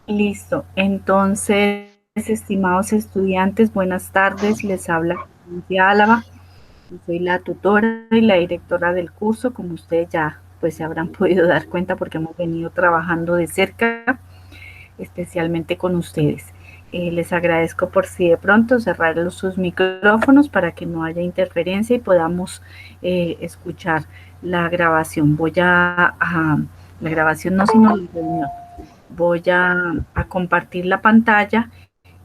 Listo. Entonces, estimados estudiantes, buenas tardes. Les habla Cecilia Álava. Yo soy la tutora y la directora del curso, como ustedes ya pues se habrán podido dar cuenta porque hemos venido trabajando de cerca, especialmente con ustedes. Les agradezco por si de pronto cerrar sus micrófonos para que no haya interferencia y podamos escuchar la grabación. La grabación no, sino la reunión. Voy a compartir la pantalla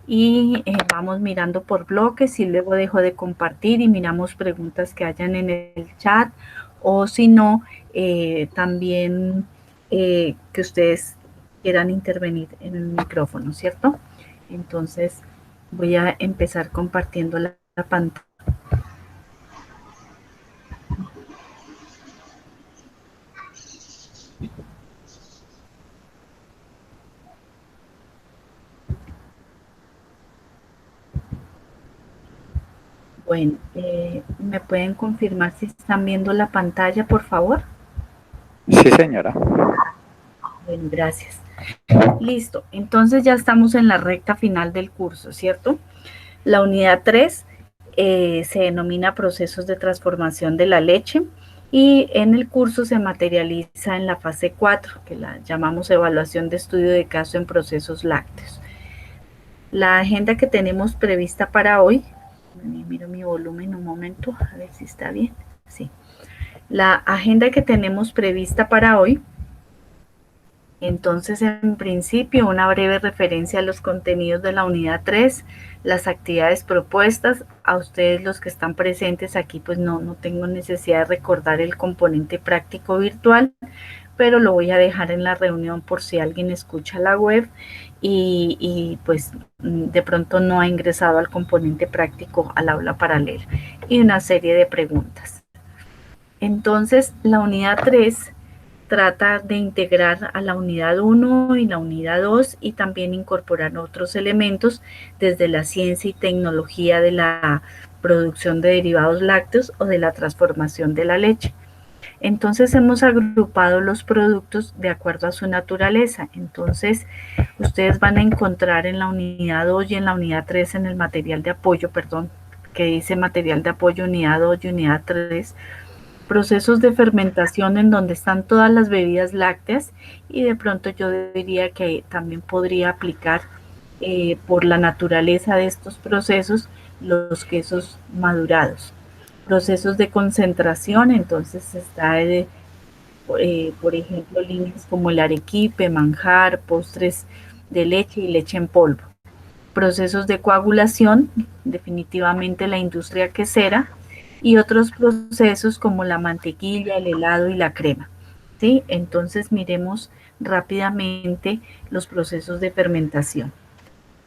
y vamos mirando por bloques y luego dejo de compartir y miramos preguntas que hayan en el chat o si no, también que ustedes quieran intervenir en el micrófono, ¿cierto? Entonces voy a empezar compartiendo la pantalla. Bueno, ¿me pueden confirmar si están viendo la pantalla, por favor? Sí, señora. Bueno, gracias. Listo, entonces ya estamos en la recta final del curso, ¿cierto? La unidad 3 se denomina procesos de transformación de la leche y en el curso se materializa en la fase 4, que la llamamos evaluación de estudio de caso en procesos lácteos. La agenda que tenemos prevista para hoy, miro mi volumen un momento, a ver si está bien. Sí. La agenda que tenemos prevista para hoy, entonces, en principio, una breve referencia a los contenidos de la unidad 3, las actividades propuestas. A ustedes los que están presentes aquí, pues no tengo necesidad de recordar el componente práctico virtual, pero lo voy a dejar en la reunión por si alguien escucha la web y pues de pronto no ha ingresado al componente práctico al aula paralela. Y una serie de preguntas. Entonces, la unidad 3 trata de integrar a la unidad 1 y la unidad 2 y también incorporar otros elementos desde la ciencia y tecnología de la producción de derivados lácteos o de la transformación de la leche. Entonces hemos agrupado los productos de acuerdo a su naturaleza. Entonces ustedes van a encontrar en la unidad 2 y en la unidad 3 en el material de apoyo, perdón, que dice material de apoyo unidad 2 y unidad 3, procesos de fermentación en donde están todas las bebidas lácteas y de pronto yo diría que también podría aplicar por la naturaleza de estos procesos los quesos madurados. Procesos de concentración, entonces está por ejemplo líneas como el arequipe, manjar, postres de leche y leche en polvo. Procesos de coagulación, definitivamente la industria quesera, y otros procesos como la mantequilla, el helado y la crema. ¿Sí? Entonces miremos rápidamente los procesos de fermentación.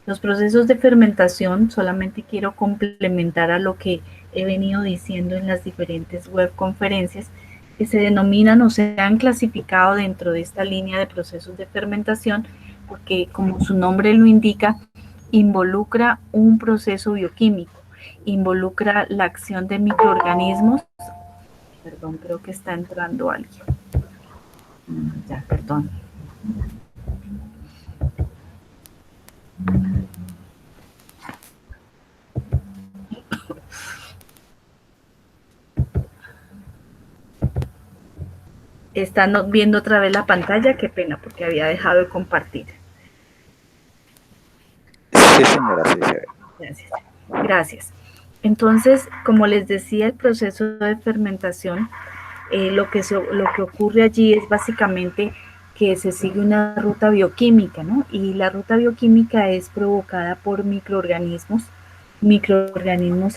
Los procesos de fermentación, solamente quiero complementar a lo que he venido diciendo en las diferentes webconferencias, que se denominan o se han clasificado dentro de esta línea de procesos de fermentación, porque como su nombre lo indica, involucra un proceso bioquímico, involucra la acción de microorganismos. Perdón, creo que está entrando alguien. Ya, perdón. Están viendo otra vez la pantalla, qué pena, porque había dejado de compartir. Sí, señora, sí se ve. Gracias. Gracias. Entonces, como les decía, el proceso de fermentación, lo que ocurre allí es básicamente que se sigue una ruta bioquímica, ¿no? Y la ruta bioquímica es provocada por microorganismos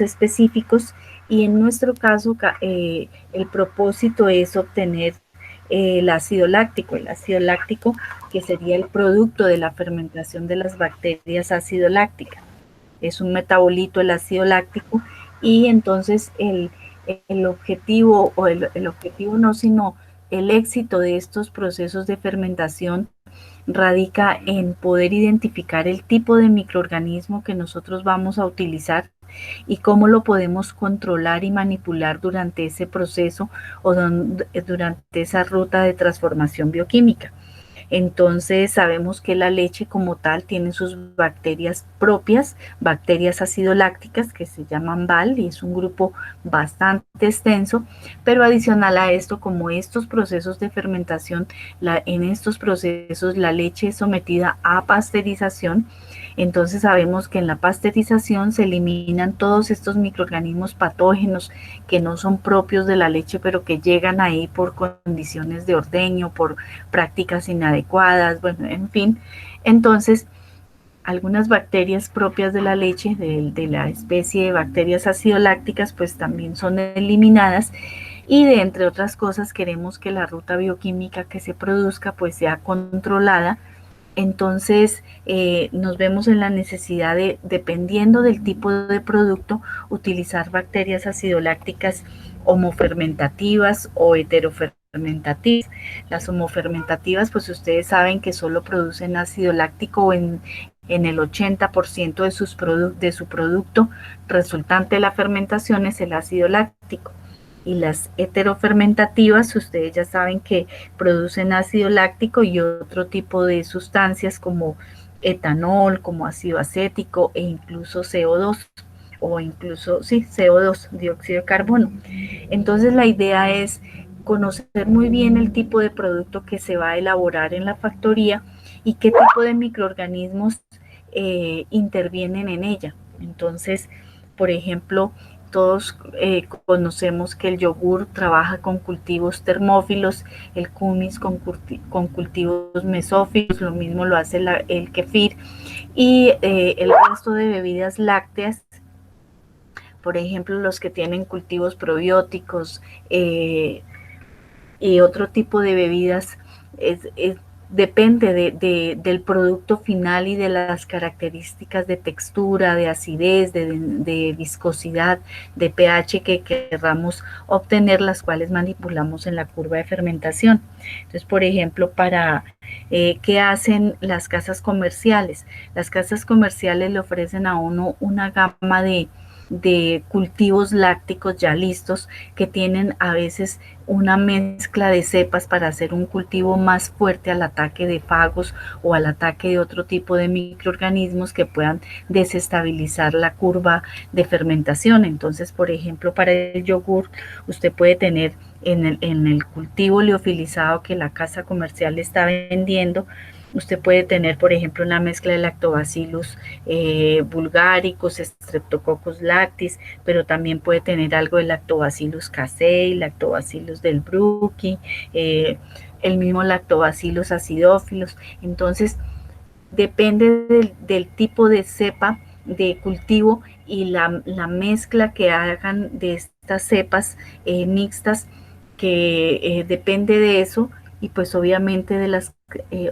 específicos, y en nuestro caso el propósito es obtener el ácido láctico que sería el producto de la fermentación de las bacterias ácido lácticas. Es un metabolito el ácido láctico y entonces el objetivo, o el objetivo no, sino el éxito de estos procesos de fermentación radica en poder identificar el tipo de microorganismo que nosotros vamos a utilizar y cómo lo podemos controlar y manipular durante ese proceso o durante esa ruta de transformación bioquímica. Entonces sabemos que la leche como tal tiene sus bacterias propias, bacterias acidolácticas que se llaman BAL y es un grupo bastante extenso, pero adicional a esto, como estos procesos de fermentación, en estos procesos la leche es sometida a pasteurización. Entonces sabemos que en la pasteurización se eliminan todos estos microorganismos patógenos que no son propios de la leche, pero que llegan ahí por condiciones de ordeño, por prácticas inadecuadas, bueno, en fin. Entonces, algunas bacterias propias de la leche, de la especie de bacterias acidolácticas, pues también son eliminadas y de entre otras cosas queremos que la ruta bioquímica que se produzca pues sea controlada. Entonces nos vemos en la necesidad de, dependiendo del tipo de producto, utilizar bacterias acidolácticas homofermentativas o heterofermentativas. Las homofermentativas, pues ustedes saben que solo producen ácido láctico en el 80% de su producto resultante de la fermentación es el ácido láctico. Y las heterofermentativas, ustedes ya saben que producen ácido láctico y otro tipo de sustancias como etanol, como ácido acético e incluso CO2 o incluso, sí, CO2, dióxido de carbono. Entonces la idea es conocer muy bien el tipo de producto que se va a elaborar en la factoría y qué tipo de microorganismos intervienen en ella. Entonces, por ejemplo, todos conocemos que el yogur trabaja con cultivos termófilos, el kumis con cultivos mesófilos, lo mismo lo hace el kefir y el resto de bebidas lácteas, por ejemplo, los que tienen cultivos probióticos y otro tipo de bebidas, depende del producto final y de las características de textura, de acidez, de viscosidad, de pH que queramos obtener, las cuales manipulamos en la curva de fermentación. Entonces, por ejemplo, ¿qué hacen las casas comerciales? Las casas comerciales le ofrecen a uno una gama de cultivos lácticos ya listos que tienen a veces una mezcla de cepas para hacer un cultivo más fuerte al ataque de fagos o al ataque de otro tipo de microorganismos que puedan desestabilizar la curva de fermentación. Entonces, por ejemplo, para el yogur, usted puede tener en el cultivo liofilizado que la casa comercial está vendiendo, usted puede tener, por ejemplo, una mezcla de lactobacillus bulgaricus, streptococcus lactis, pero también puede tener algo de lactobacillus casei, lactobacillus del bruci, el mismo lactobacillus acidófilos. Entonces, depende del tipo de cepa de cultivo y la mezcla que hagan de estas cepas mixtas, que depende de eso y pues obviamente de las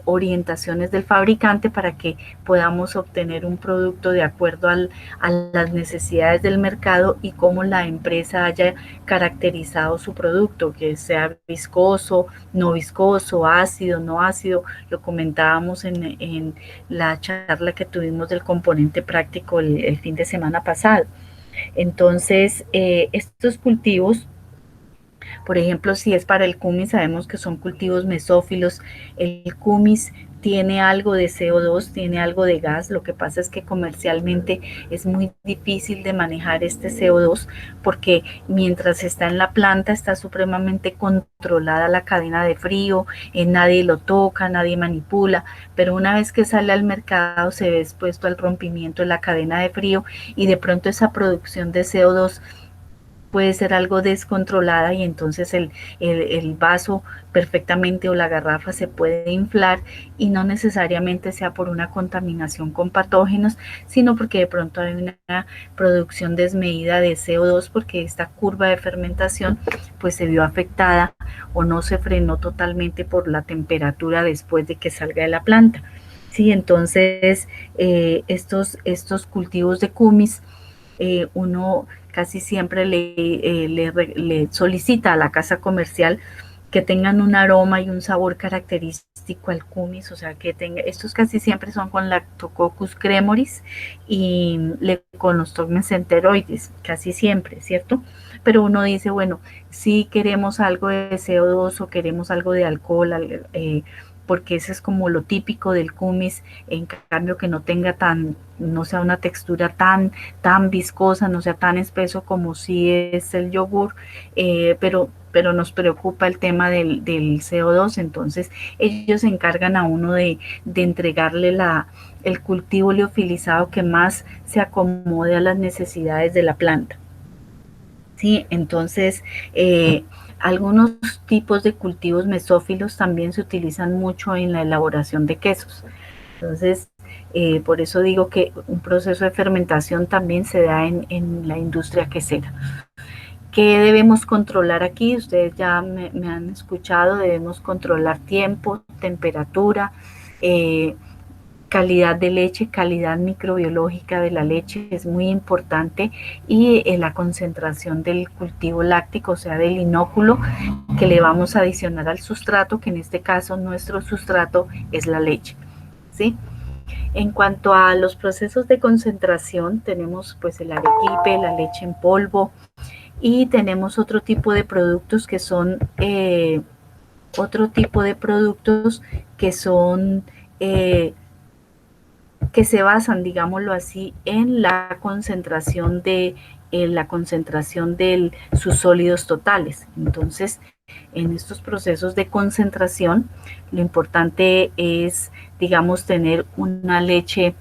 orientaciones del fabricante para que podamos obtener un producto de acuerdo a las necesidades del mercado y cómo la empresa haya caracterizado su producto, que sea viscoso, no viscoso, ácido, no ácido. Lo comentábamos en la charla que tuvimos del componente práctico el fin de semana pasado. Entonces, estos cultivos, por ejemplo, si es para el cumis, sabemos que son cultivos mesófilos. El cumis tiene algo de CO2, tiene algo de gas. Lo que pasa es que comercialmente es muy difícil de manejar este CO2 porque mientras está en la planta está supremamente controlada la cadena de frío, nadie lo toca, nadie manipula, pero una vez que sale al mercado se ve expuesto al rompimiento de la cadena de frío y de pronto esa producción de CO2 puede ser algo descontrolada y entonces el vaso perfectamente o la garrafa se puede inflar y no necesariamente sea por una contaminación con patógenos, sino porque de pronto hay una producción desmedida de CO2 porque esta curva de fermentación pues se vio afectada o no se frenó totalmente por la temperatura después de que salga de la planta. Sí, entonces estos cultivos de cumis uno casi siempre le solicita a la casa comercial que tengan un aroma y un sabor característico al cumis, o sea, que tenga, estos casi siempre son con Lactococcus cremoris y con los Toxmes enteroides, casi siempre, ¿cierto? Pero uno dice, bueno, si queremos algo de CO2 o queremos algo de alcohol, porque ese es como lo típico del kumis, en cambio que no tenga no sea una textura tan viscosa, no sea tan espeso como si es el yogur, pero nos preocupa el tema del CO2, entonces ellos se encargan a uno de entregarle el cultivo liofilizado que más se acomode a las necesidades de la planta. Sí, entonces algunos tipos de cultivos mesófilos también se utilizan mucho en la elaboración de quesos. Entonces, por eso digo que un proceso de fermentación también se da en la industria quesera. ¿Qué debemos controlar aquí? Ustedes ya me han escuchado, debemos controlar tiempo, temperatura, eh, calidad de leche, calidad microbiológica de la leche es muy importante y la concentración del cultivo láctico, o sea, del inóculo que le vamos a adicionar al sustrato, que en este caso nuestro sustrato es la leche, ¿sí? En cuanto a los procesos de concentración, tenemos pues el arequipe, la leche en polvo y tenemos otro tipo de productos que son eh, que se basan, digámoslo así, en la concentración de sus sólidos totales. Entonces, en estos procesos de concentración, lo importante es, digamos, tener una leche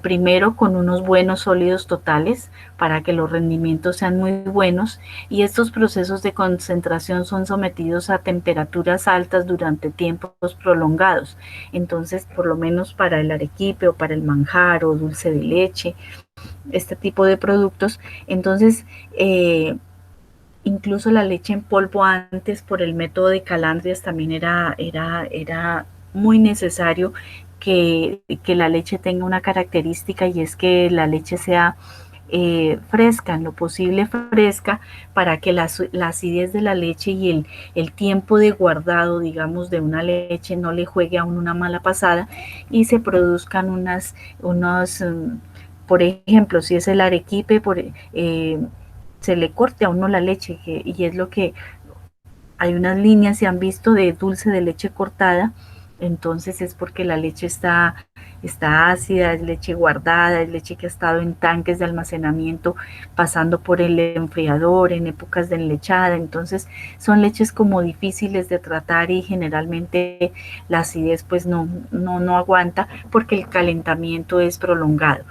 primero con unos buenos sólidos totales para que los rendimientos sean muy buenos y estos procesos de concentración son sometidos a temperaturas altas durante tiempos prolongados. Entonces, por lo menos para el arequipe o para el manjar o dulce de leche, este tipo de productos, entonces incluso la leche en polvo antes por el método de Calandrias también era muy necesario que la leche tenga una característica y es que la leche sea fresca, en lo posible fresca, para que la acidez de la leche y el tiempo de guardado, digamos, de una leche no le juegue a una mala pasada y se produzcan por ejemplo, si es el arequipe, se le corte a uno la leche y es lo que hay unas líneas se han visto de dulce de leche cortada, entonces es porque la leche está ácida, es leche guardada, es leche que ha estado en tanques de almacenamiento, pasando por el enfriador en épocas de enlechada, entonces son leches como difíciles de tratar y generalmente la acidez pues no aguanta porque el calentamiento es prolongado.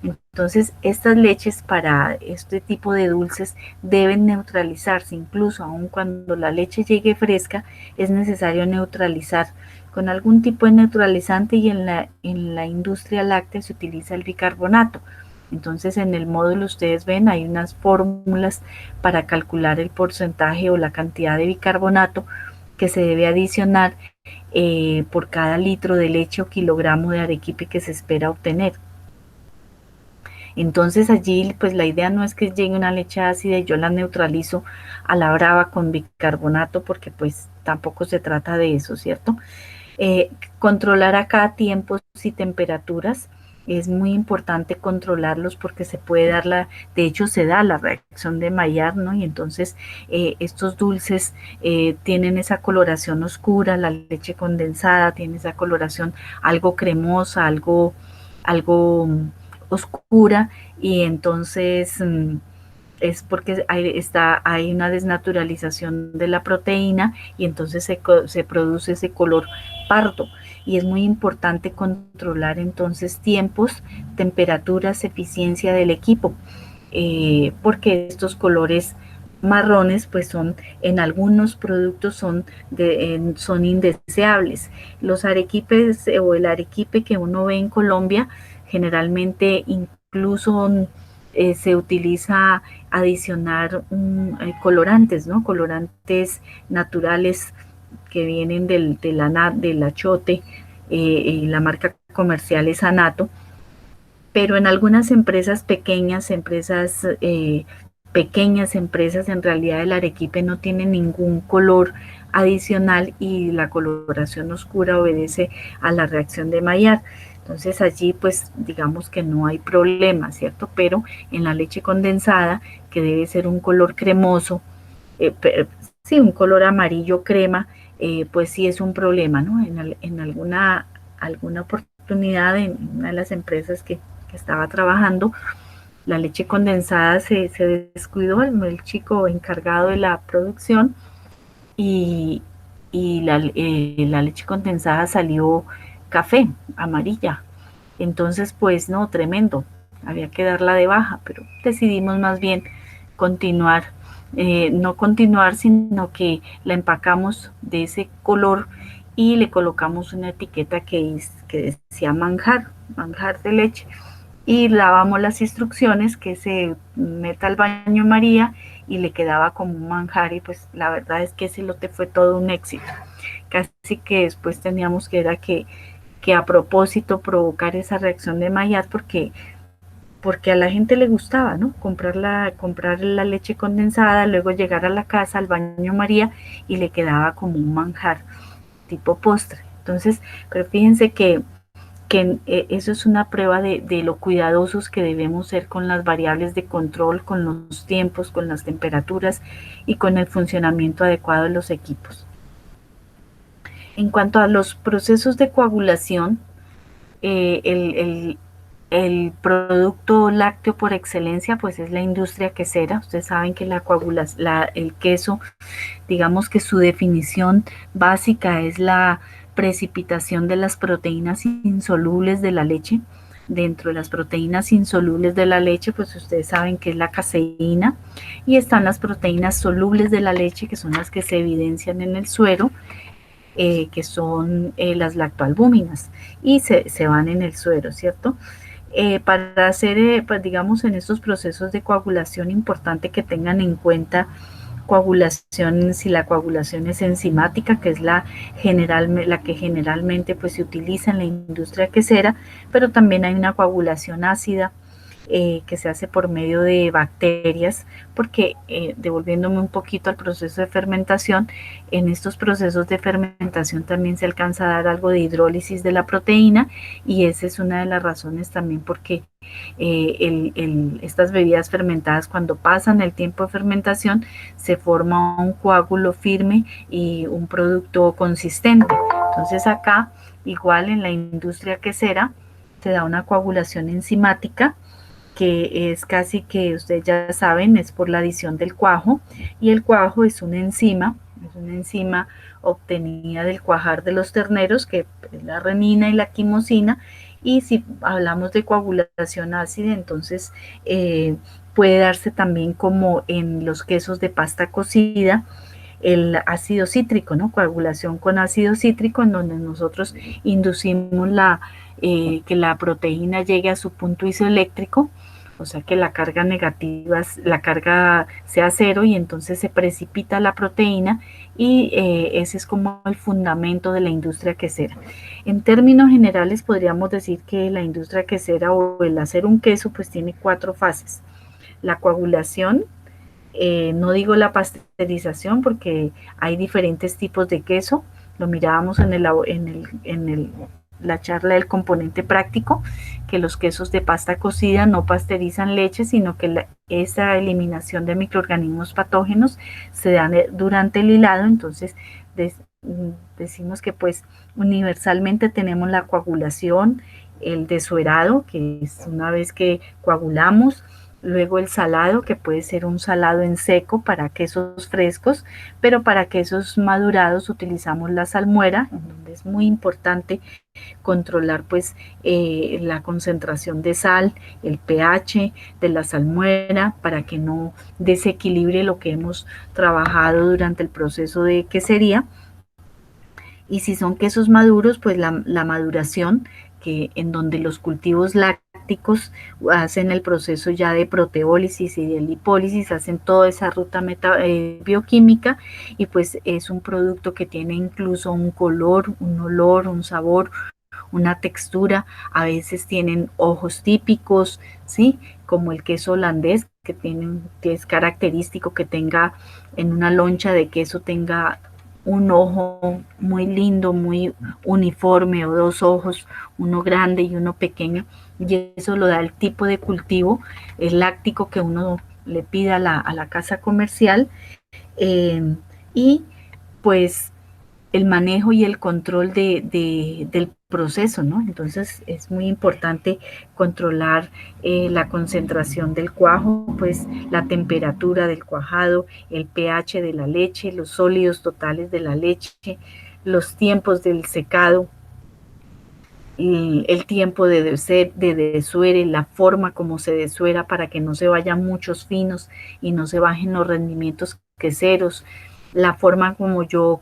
Entonces, estas leches para este tipo de dulces deben neutralizarse, incluso aun cuando la leche llegue fresca, es necesario neutralizar con algún tipo de neutralizante y en la industria láctea se utiliza el bicarbonato. Entonces, en el módulo ustedes ven, hay unas fórmulas para calcular el porcentaje o la cantidad de bicarbonato que se debe adicionar por cada litro de leche o kilogramo de arequipe que se espera obtener. Entonces allí pues la idea no es que llegue una leche ácida y yo la neutralizo a la brava con bicarbonato porque pues tampoco se trata de eso, ¿cierto? Controlar acá tiempos y temperaturas. Es muy importante controlarlos porque se puede dar de hecho se da la reacción de Maillard, ¿no? Y entonces estos dulces tienen esa coloración oscura, la leche condensada tiene esa coloración algo cremosa, algo oscura y entonces es porque hay una desnaturalización de la proteína y entonces se produce ese color pardo y es muy importante controlar entonces tiempos, temperaturas, eficiencia del equipo porque estos colores marrones pues son en algunos productos son indeseables. Los arequipes o el arequipe que uno ve en Colombia generalmente incluso se utiliza adicionar colorantes, ¿no? Colorantes naturales que vienen del achote, la marca comercial es Anato, pero en algunas pequeñas empresas, en realidad el arequipe no tiene ningún color adicional y la coloración oscura obedece a la reacción de Maillard. Entonces allí pues digamos que no hay problema, ¿cierto? Pero en la leche condensada, que debe ser un color cremoso, sí, un color amarillo crema, pues sí es un problema, ¿no? En alguna oportunidad en una de las empresas que estaba trabajando, la leche condensada se descuidó, el chico encargado de la producción y, la leche condensada salió café, amarilla. Entonces, pues no, tremendo, había que darla de baja, pero decidimos más bien continuar, no continuar, sino que la empacamos de ese color y le colocamos una etiqueta que decía manjar, manjar de leche, y dábamos las instrucciones que se meta al baño María y le quedaba como un manjar y pues la verdad es que ese lote fue todo un éxito. Casi que después teníamos que a propósito provocar esa reacción de Maillard porque a la gente le gustaba, ¿no? Comprar la leche condensada, luego llegar a la casa, al baño María, y le quedaba como un manjar tipo postre. Entonces, pero fíjense que eso es una prueba de lo cuidadosos que debemos ser con las variables de control, con los tiempos, con las temperaturas y con el funcionamiento adecuado de los equipos. En cuanto a los procesos de coagulación, eh, el, el, el producto lácteo por excelencia pues es la industria quesera. Ustedes saben que el queso, digamos que su definición básica es la precipitación de las proteínas insolubles de la leche. Dentro de las proteínas insolubles de la leche, pues ustedes saben que es la caseína, y están las proteínas solubles de la leche, que son las que se evidencian en el suero, que son las lactoalbúminas, y se van en el suero, ¿cierto? Para hacer, pues digamos, en estos procesos de coagulación, importante que tengan en cuenta coagulación, si la coagulación es enzimática, que es la que generalmente pues se utiliza en la industria quesera, pero también hay una coagulación ácida, que se hace por medio de bacterias, porque devolviéndome un poquito al proceso de fermentación, en estos procesos de fermentación también se alcanza a dar algo de hidrólisis de la proteína, y esa es una de las razones también porque estas bebidas fermentadas, cuando pasan el tiempo de fermentación, se forma un coágulo firme y un producto consistente. Entonces acá, igual en la industria quesera, se da una coagulación enzimática, que es casi que ustedes ya saben, es por la adición del cuajo, y el cuajo es una enzima obtenida del cuajar de los terneros, que es la renina y la quimosina, y si hablamos de coagulación ácida, entonces puede darse también como en los quesos de pasta cocida, el ácido cítrico, ¿no? Coagulación con ácido cítrico, en donde nosotros inducimos que la proteína llegue a su punto isoeléctrico, o sea que la carga negativa, la carga sea cero, y entonces se precipita la proteína, y ese es como el fundamento de la industria quesera. En términos generales podríamos decir que la industria quesera, o el hacer un queso, pues tiene 4 fases. La coagulación, no digo la pasteurización porque hay diferentes tipos de queso, lo mirábamos la charla del componente práctico, que los quesos de pasta cocida no pasteurizan leche, sino que esa eliminación de microorganismos patógenos se da durante el hilado. Entonces decimos que pues universalmente tenemos la coagulación, el desuerado, que es una vez que coagulamos, luego el salado, que puede ser un salado en seco para quesos frescos, pero para quesos madurados utilizamos la salmuera, en donde es muy importante controlar pues la concentración de sal, el pH de la salmuera, para que no desequilibre lo que hemos trabajado durante el proceso de quesería. Y si son quesos maduros, pues la maduración, que en donde los cultivos lácticos hacen el proceso ya de proteólisis y de lipólisis, hacen toda esa ruta bioquímica, y pues es un producto que tiene incluso un color, un olor, un sabor, una textura. A veces tienen ojos típicos, ¿sí? Como el queso holandés, que es característico que tenga en una loncha de queso, tenga un ojo muy lindo, muy uniforme, o 2 ojos, uno grande y uno pequeño, y eso lo da el tipo de cultivo el láctico que uno le pida a la casa comercial. Y pues el manejo y el control del proceso, ¿no? Entonces es muy importante controlar la concentración del cuajo, pues la temperatura del cuajado, el pH de la leche, los sólidos totales de la leche, los tiempos del secado, el tiempo de desuere, la forma como se desuera para que no se vayan muchos finos y no se bajen los rendimientos queseros, la forma como yo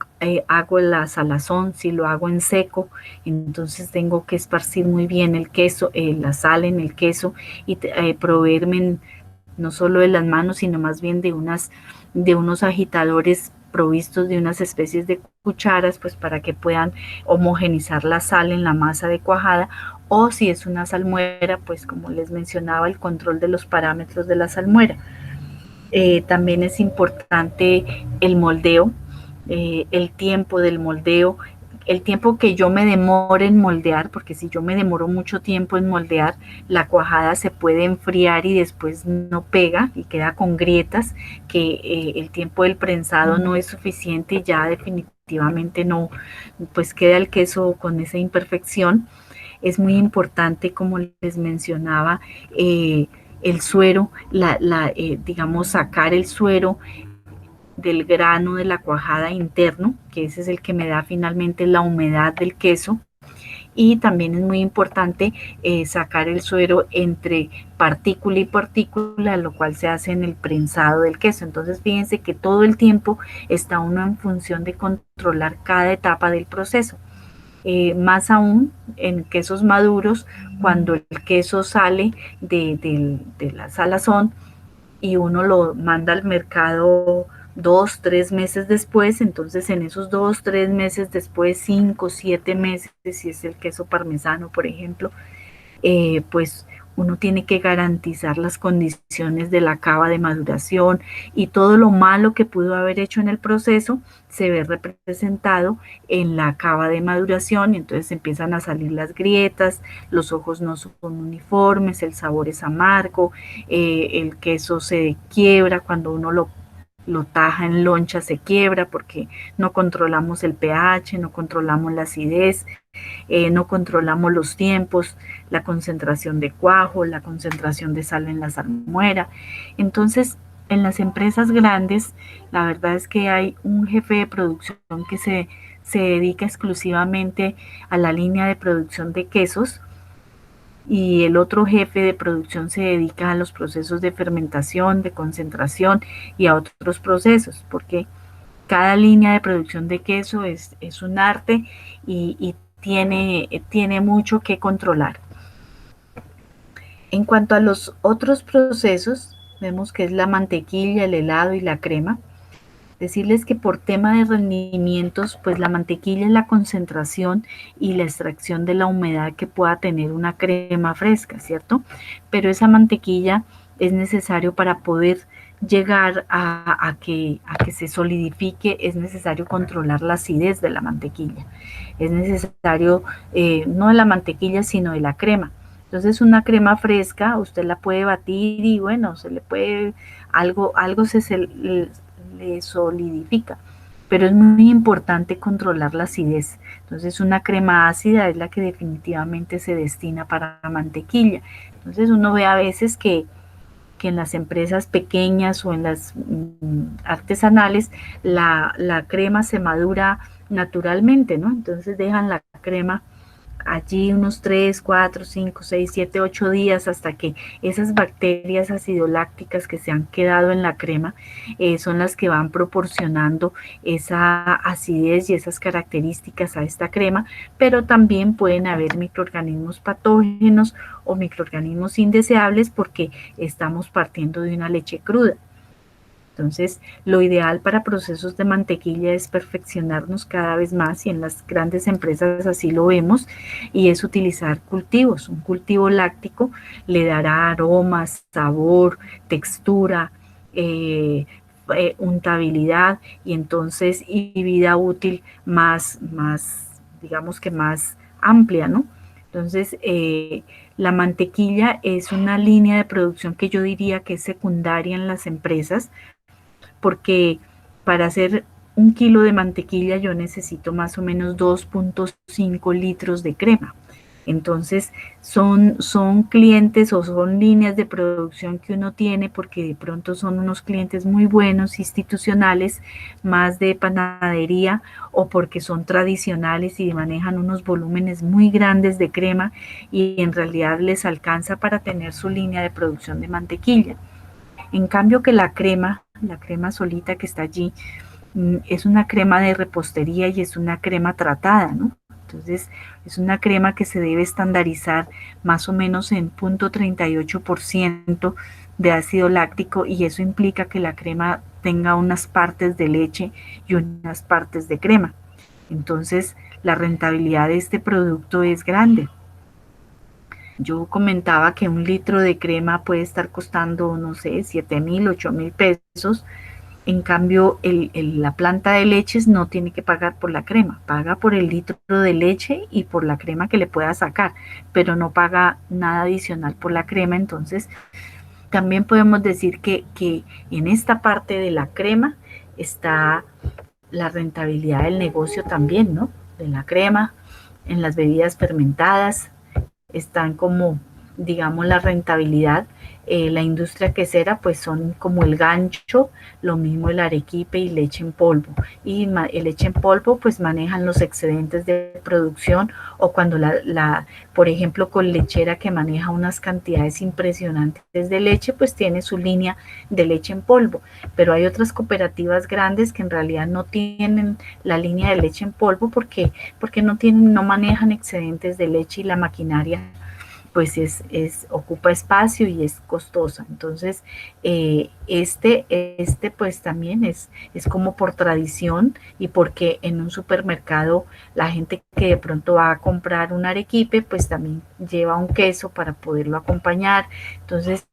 hago la salazón, si lo hago en seco, entonces tengo que esparcir muy bien el queso, la sal en el queso y proveerme no solo de las manos, sino más bien de unos agitadores provistos de unas especies de cucharas, pues para que puedan homogenizar la sal en la masa de cuajada, o si es una salmuera, pues como les mencionaba, el control de los parámetros de la salmuera. También es importante el moldeo, el tiempo del moldeo, el tiempo que yo me demore en moldear, porque si yo me demoro mucho tiempo en moldear, la cuajada se puede enfriar y después no pega y queda con grietas, que el tiempo del prensado no es suficiente y ya definitivamente no, pues queda el queso con esa imperfección. Es muy importante, como les mencionaba, el suero, digamos, sacar el suero del grano de la cuajada interno, que ese es el que me da finalmente la humedad del queso. Y también es muy importante sacar el suero entre partícula y partícula, lo cual se hace en el prensado del queso. Entonces fíjense que todo el tiempo está uno en función de controlar cada etapa del proceso. Más aún en quesos maduros, cuando el queso sale de la salazón y uno lo manda al mercado 2, 3 meses después, entonces en esos 2, 3 meses después, 5, 7 meses, si es el queso parmesano, por ejemplo, pues uno tiene que garantizar las condiciones de la cava de maduración y todo lo malo que pudo haber hecho en el proceso se ve representado en la cava de maduración y entonces empiezan a salir las grietas, los ojos no son uniformes, el sabor es amargo, el queso se quiebra cuando uno lo taja en loncha, se quiebra porque no controlamos el pH, no controlamos la acidez, no controlamos los tiempos, la concentración de cuajo, la concentración de sal en la salmuera. Entonces, en las empresas grandes, la verdad es que hay un jefe de producción que se dedica exclusivamente a la línea de producción de quesos y el otro jefe de producción se dedica a los procesos de fermentación, de concentración y a otros procesos, porque cada línea de producción de queso es un arte y tiene mucho que controlar. En cuanto a los otros procesos, vemos que es la mantequilla, el helado y la crema. Decirles que por tema de rendimientos, pues la mantequilla es la concentración y la extracción de la humedad que pueda tener una crema fresca, ¿cierto? Pero esa mantequilla es necesario para poder llegar a que se solidifique, es necesario controlar la acidez de la mantequilla. Es necesario, no de la mantequilla, sino de la crema. Entonces una crema fresca, usted la puede batir y bueno, se le puede, algo se le solidifica, pero es muy importante controlar la acidez. Entonces una crema ácida es la que definitivamente se destina para la mantequilla. Entonces uno ve a veces que en las empresas pequeñas o en las artesanales la crema se madura naturalmente, ¿no? Entonces dejan la crema allí unos 3, 4, 5, 6, 7, 8 días hasta que esas bacterias acidolácticas que se han quedado en la crema son las que van proporcionando esa acidez y esas características a esta crema, pero también pueden haber microorganismos patógenos o microorganismos indeseables porque estamos partiendo de una leche cruda. Entonces, lo ideal para procesos de mantequilla es perfeccionarnos cada vez más y en las grandes empresas así lo vemos y es utilizar cultivos. Un cultivo láctico le dará aromas, sabor, textura, untabilidad y entonces y vida útil digamos que más amplia, ¿no? Entonces, la mantequilla es una línea de producción que yo diría que es secundaria en las empresas porque para hacer un kilo de mantequilla yo necesito más o menos 2.5 litros de crema. Entonces son clientes o son líneas de producción que uno tiene porque de pronto son unos clientes muy buenos, institucionales, más de panadería o porque son tradicionales y manejan unos volúmenes muy grandes de crema y en realidad les alcanza para tener su línea de producción de mantequilla. En cambio que la crema solita que está allí, es una crema de repostería y es una crema tratada, ¿no? Entonces, es una crema que se debe estandarizar más o menos en 0.38% de ácido láctico y eso implica que la crema tenga unas partes de leche y unas partes de crema. Entonces, la rentabilidad de este producto es grande. Yo comentaba que un litro de crema puede estar costando, no sé, 7.000, 8.000 pesos. En cambio, la planta de leches no tiene que pagar por la crema, paga por el litro de leche y por la crema que le pueda sacar, pero no paga nada adicional por la crema. Entonces, también podemos decir que en esta parte de la crema está la rentabilidad del negocio también, ¿no? De la crema, en las bebidas fermentadas, están como, digamos, la rentabilidad. La industria quesera pues son como el gancho, lo mismo el arequipe y leche en polvo. Y el leche en polvo pues manejan los excedentes de producción o cuando por ejemplo, con lechera que maneja unas cantidades impresionantes de leche, pues tiene su línea de leche en polvo. Pero hay otras cooperativas grandes que en realidad no tienen la línea de leche en polvo porque no manejan excedentes de leche y la maquinaria pues ocupa espacio y es costosa. Entonces, pues también es como por tradición y porque en un supermercado la gente que de pronto va a comprar un arequipe, pues también lleva un queso para poderlo acompañar. Entonces,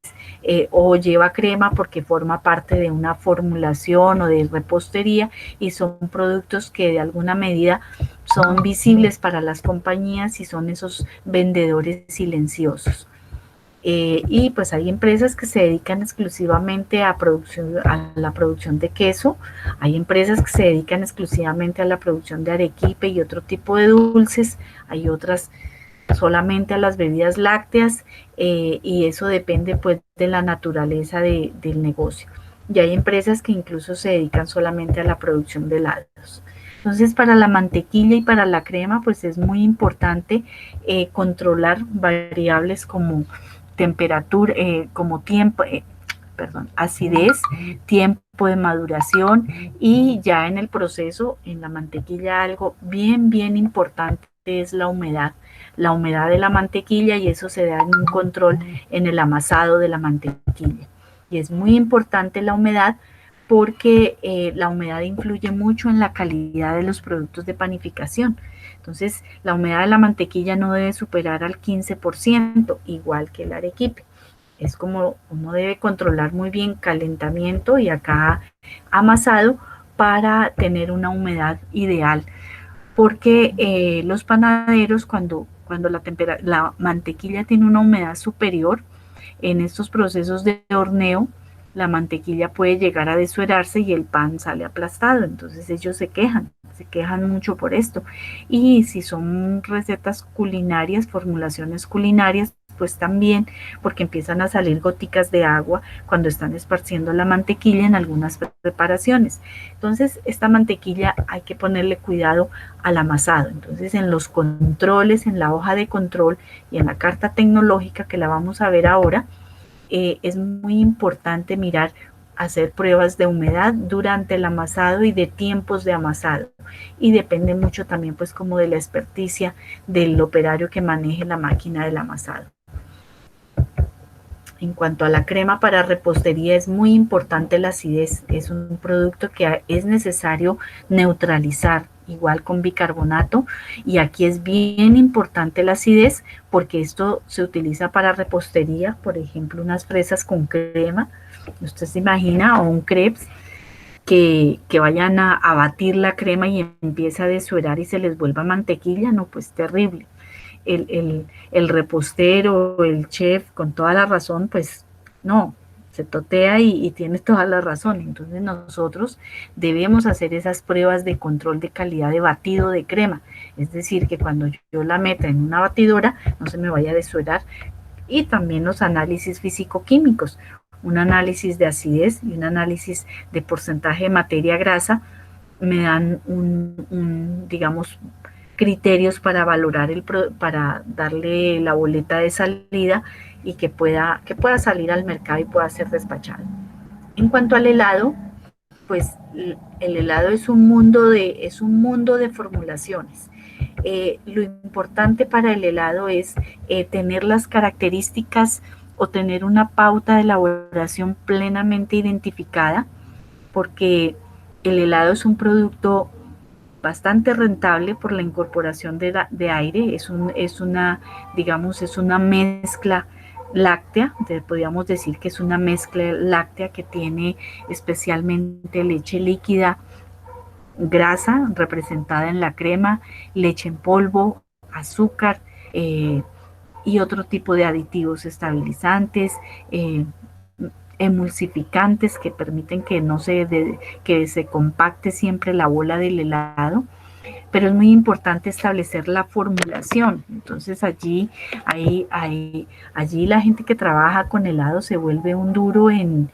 o lleva crema porque forma parte de una formulación o de repostería y son productos que de alguna medida son visibles para las compañías y son esos vendedores silenciosos. Y pues hay empresas que se dedican exclusivamente a la producción de queso, hay empresas que se dedican exclusivamente a la producción de arequipe y otro tipo de dulces, hay otras solamente a las bebidas lácteas, y eso depende pues de la naturaleza del negocio. Y hay empresas que incluso se dedican solamente a la producción de helados. Entonces, para la mantequilla y para la crema, pues es muy importante controlar variables como temperatura, como tiempo, perdón, acidez, tiempo de maduración y ya en el proceso, en la mantequilla, algo bien importante es la humedad de la mantequilla y eso se da en un control en el amasado de la mantequilla. Y es muy importante la humedad porque la humedad influye mucho en la calidad de los productos de panificación. Entonces, la humedad de la mantequilla no debe superar al 15%, igual que el arequipe. Es como uno debe controlar muy bien calentamiento y acá amasado para tener una humedad ideal. Porque los panaderos cuando la mantequilla tiene una humedad superior, en estos procesos de horneo, la mantequilla puede llegar a desuerarse y el pan sale aplastado. Entonces ellos se quejan mucho por esto. Y si son recetas culinarias, formulaciones culinarias, pues también, porque empiezan a salir goticas de agua cuando están esparciendo la mantequilla en algunas preparaciones. Entonces, esta mantequilla hay que ponerle cuidado al amasado. Entonces, en los controles, en la hoja de control y en la carta tecnológica que la vamos a ver ahora, es muy importante mirar, hacer pruebas de humedad durante el amasado y de tiempos de amasado. Y depende mucho también pues como de la experticia del operario que maneje la máquina del amasado. En cuanto a la crema para repostería, es muy importante la acidez. Es un producto que es necesario neutralizar, igual con bicarbonato. Y aquí es bien importante la acidez porque esto se utiliza para repostería, por ejemplo, unas fresas con crema. Usted se imagina, o un crepes que vayan a batir la crema y empieza a desuerar y se les vuelva mantequilla, no, pues terrible. El repostero, el chef, con toda la razón, pues no, se totea y tiene toda la razón. Entonces nosotros debemos hacer esas pruebas de control de calidad de batido de crema. Es decir, que cuando yo la meta en una batidora no se me vaya a desuerar. Y también los análisis físico-químicos, un análisis de acidez y un análisis de porcentaje de materia grasa me dan digamos, criterios para valorar para darle la boleta de salida y que pueda salir al mercado y pueda ser despachado. En cuanto al helado, pues el helado es un mundo de formulaciones. Lo importante para el helado es tener las características o tener una pauta de elaboración plenamente identificada, porque el helado es un producto bastante rentable por la incorporación de aire, digamos, es una mezcla láctea, podríamos decir que es una mezcla láctea que tiene especialmente leche líquida, grasa representada en la crema, leche en polvo, azúcar y otro tipo de aditivos estabilizantes, emulsificantes que permiten que se compacte siempre la bola del helado, pero es muy importante establecer la formulación. Entonces allí la gente que trabaja con helado se vuelve un duro en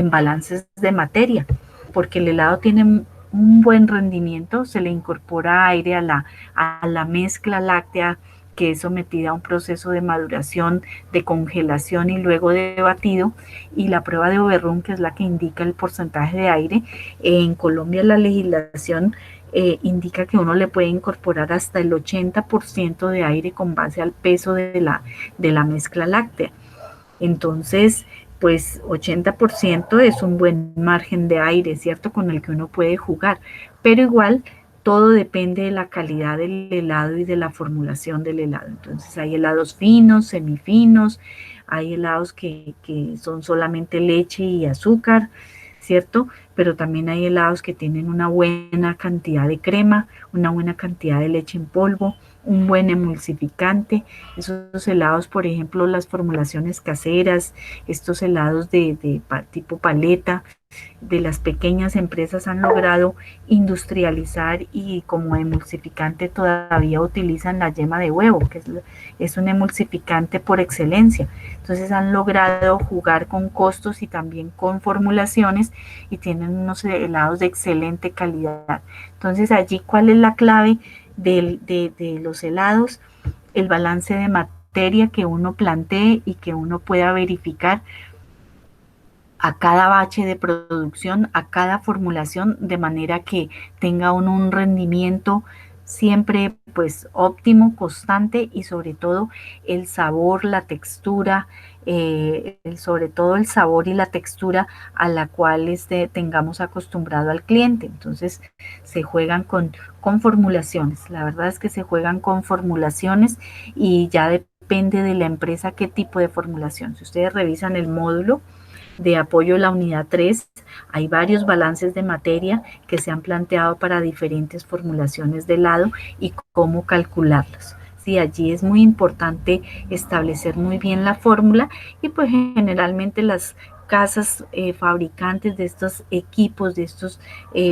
balances de materia, porque el helado tiene un buen rendimiento, se le incorpora aire a la mezcla láctea que es sometida a un proceso de maduración, de congelación y luego de batido, y la prueba de Oberrun, que es la que indica el porcentaje de aire. En Colombia la legislación indica que uno le puede incorporar hasta el 80% de aire con base al peso de la mezcla láctea. Entonces, pues 80% es un buen margen de aire, ¿cierto? Con el que uno puede jugar, pero igual todo depende de la calidad del helado y de la formulación del helado. Entonces hay helados finos, semifinos, hay helados que son solamente leche y azúcar, ¿cierto? Pero también hay helados que tienen una buena cantidad de crema, una buena cantidad de leche en polvo, un buen emulsificante. Esos helados, por ejemplo, las formulaciones caseras, estos helados de tipo paleta, de las pequeñas empresas han logrado industrializar y como emulsificante todavía utilizan la yema de huevo, que es un emulsificante por excelencia. Entonces han logrado jugar con costos y también con formulaciones y tienen unos helados de excelente calidad. Entonces allí, ¿cuál es la clave de los helados? El balance de materia que uno plantee y que uno pueda verificar a cada bache de producción, a cada formulación, de manera que tenga uno un rendimiento siempre pues óptimo, constante y sobre todo el sabor, la textura, sobre todo el sabor y la textura a la cual tengamos acostumbrado al cliente. Entonces se juegan con formulaciones, la verdad es que se juegan con formulaciones y ya depende de la empresa qué tipo de formulación. Si ustedes revisan el módulo de apoyo a la unidad 3, hay varios balances de materia que se han planteado para diferentes formulaciones de helado y cómo calcularlos. Sí, allí es muy importante establecer muy bien la fórmula y pues generalmente las casas fabricantes de estos equipos, de estos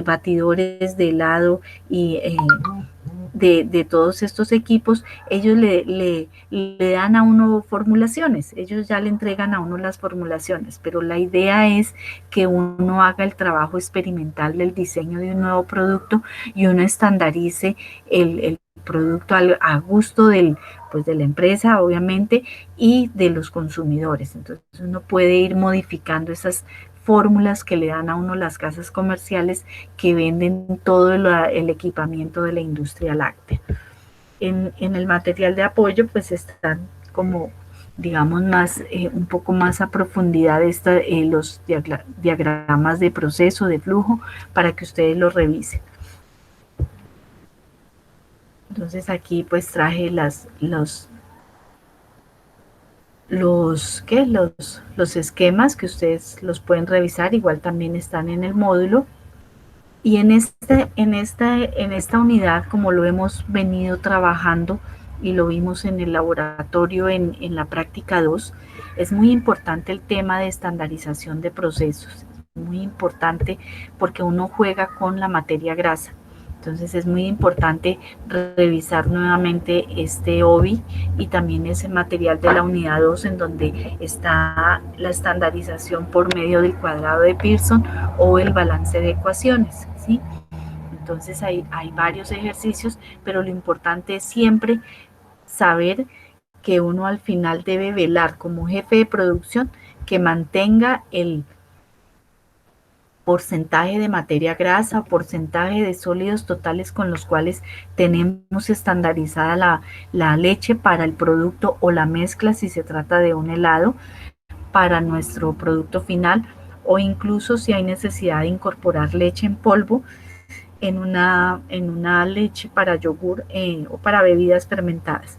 batidores de helado y de todos estos equipos, ellos le dan a uno formulaciones, ellos ya le entregan a uno las formulaciones, pero la idea es que uno haga el trabajo experimental del diseño de un nuevo producto y uno estandarice el producto a gusto pues de la empresa, obviamente, y de los consumidores. Entonces uno puede ir modificando esas fórmulas que le dan a uno las casas comerciales que venden todo el equipamiento de la industria láctea. En el material de apoyo pues están como digamos más un poco más a profundidad los diagramas de proceso, de flujo, para que ustedes los revisen. Entonces aquí pues traje los esquemas que ustedes los pueden revisar, igual también están en el módulo. Y en esta unidad, como lo hemos venido trabajando y lo vimos en el laboratorio en la práctica 2, es muy importante el tema de estandarización de procesos, muy importante porque uno juega con la materia grasa. Entonces es muy importante revisar nuevamente este OBI y también ese material de la unidad 2 en donde está la estandarización por medio del cuadrado de Pearson o el balance de ecuaciones, ¿sí? Entonces hay varios ejercicios, pero lo importante es siempre saber que uno al final debe velar como jefe de producción que mantenga el porcentaje de materia grasa, porcentaje de sólidos totales con los cuales tenemos estandarizada la leche para el producto o la mezcla si se trata de un helado para nuestro producto final, o incluso si hay necesidad de incorporar leche en polvo en una leche para yogur o para bebidas fermentadas,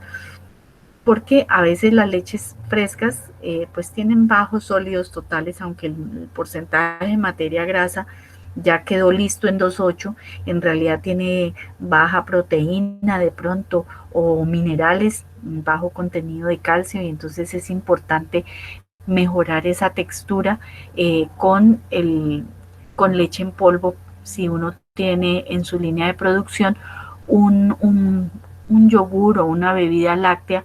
porque a veces las leches frescas pues tienen bajos sólidos totales, aunque el porcentaje de materia grasa ya quedó listo en 2,8, en realidad tiene baja proteína de pronto o minerales, bajo contenido de calcio, y entonces es importante mejorar esa textura con leche en polvo si uno tiene en su línea de producción un yogur o una bebida láctea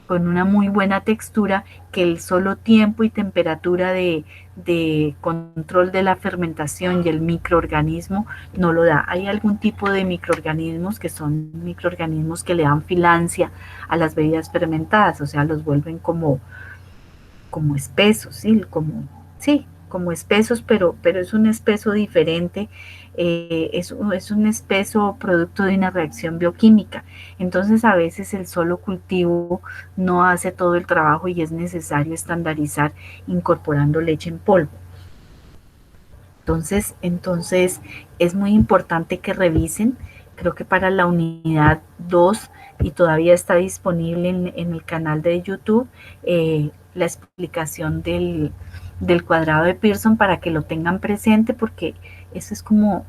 con una muy buena textura que el solo tiempo y temperatura de control de la fermentación y el microorganismo no lo da. Hay algún tipo de microorganismos que son microorganismos que le dan filancia a las bebidas fermentadas, o sea, los vuelven como espesos, ¿sí? Como espesos, pero es un espeso diferente, es un espeso producto de una reacción bioquímica. Entonces a veces el solo cultivo no hace todo el trabajo y es necesario estandarizar incorporando leche en polvo. Entonces es muy importante que revisen, creo que para la unidad 2 y todavía está disponible en el canal de YouTube, la explicación del cuadrado de Pearson para que lo tengan presente, porque eso es como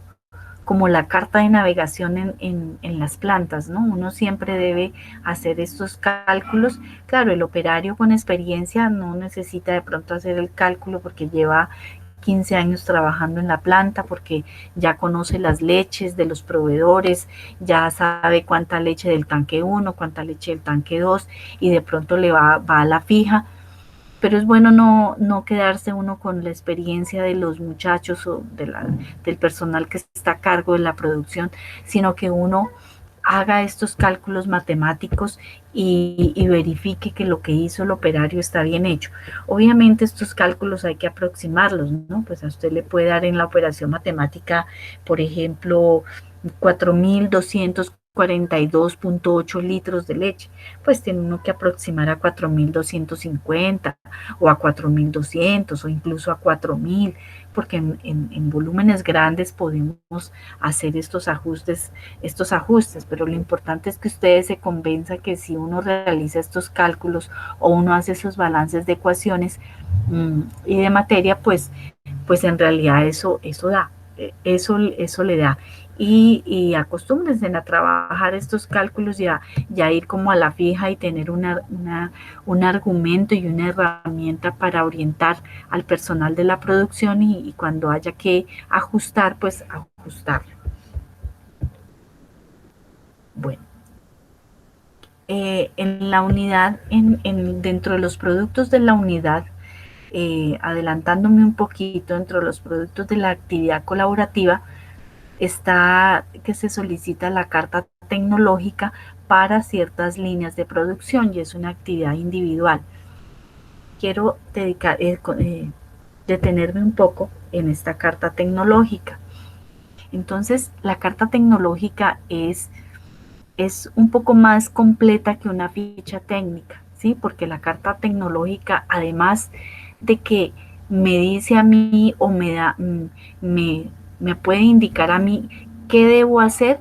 la carta de navegación en las plantas, ¿no? Uno siempre debe hacer estos cálculos. Claro, el operario con experiencia no necesita de pronto hacer el cálculo porque lleva 15 años trabajando en la planta, porque ya conoce las leches de los proveedores, ya sabe cuánta leche del tanque 1, cuánta leche del tanque 2, y de pronto le va a la fija, pero es bueno no quedarse uno con la experiencia de los muchachos o del personal que está a cargo de la producción, sino que uno haga estos cálculos matemáticos y verifique que lo que hizo el operario está bien hecho. Obviamente estos cálculos hay que aproximarlos, ¿no? Pues a usted le puede dar en la operación matemática, por ejemplo, 4.242.8 litros de leche, pues tiene uno que aproximar a 4.250 o a 4.200 o incluso a 4.000, porque en volúmenes grandes podemos hacer estos ajustes, pero lo importante es que ustedes se convenzan que si uno realiza estos cálculos o uno hace esos balances de ecuaciones y de materia, pues en realidad eso da, eso le da. Y acostúmbrense a trabajar estos cálculos y a ir como a la fija y tener un argumento y una herramienta para orientar al personal de la producción y cuando haya que ajustar, pues ajustarlo. Bueno, en la unidad, dentro de los productos de la unidad, adelantándome un poquito, dentro de los productos de la actividad colaborativa, está que se solicita la carta tecnológica para ciertas líneas de producción y es una actividad individual. Quiero detenerme un poco en esta carta tecnológica. Entonces, la carta tecnológica es un poco más completa que una ficha técnica, ¿sí? Porque la carta tecnológica, además de que me dice a mí o me puede indicar a mí qué debo hacer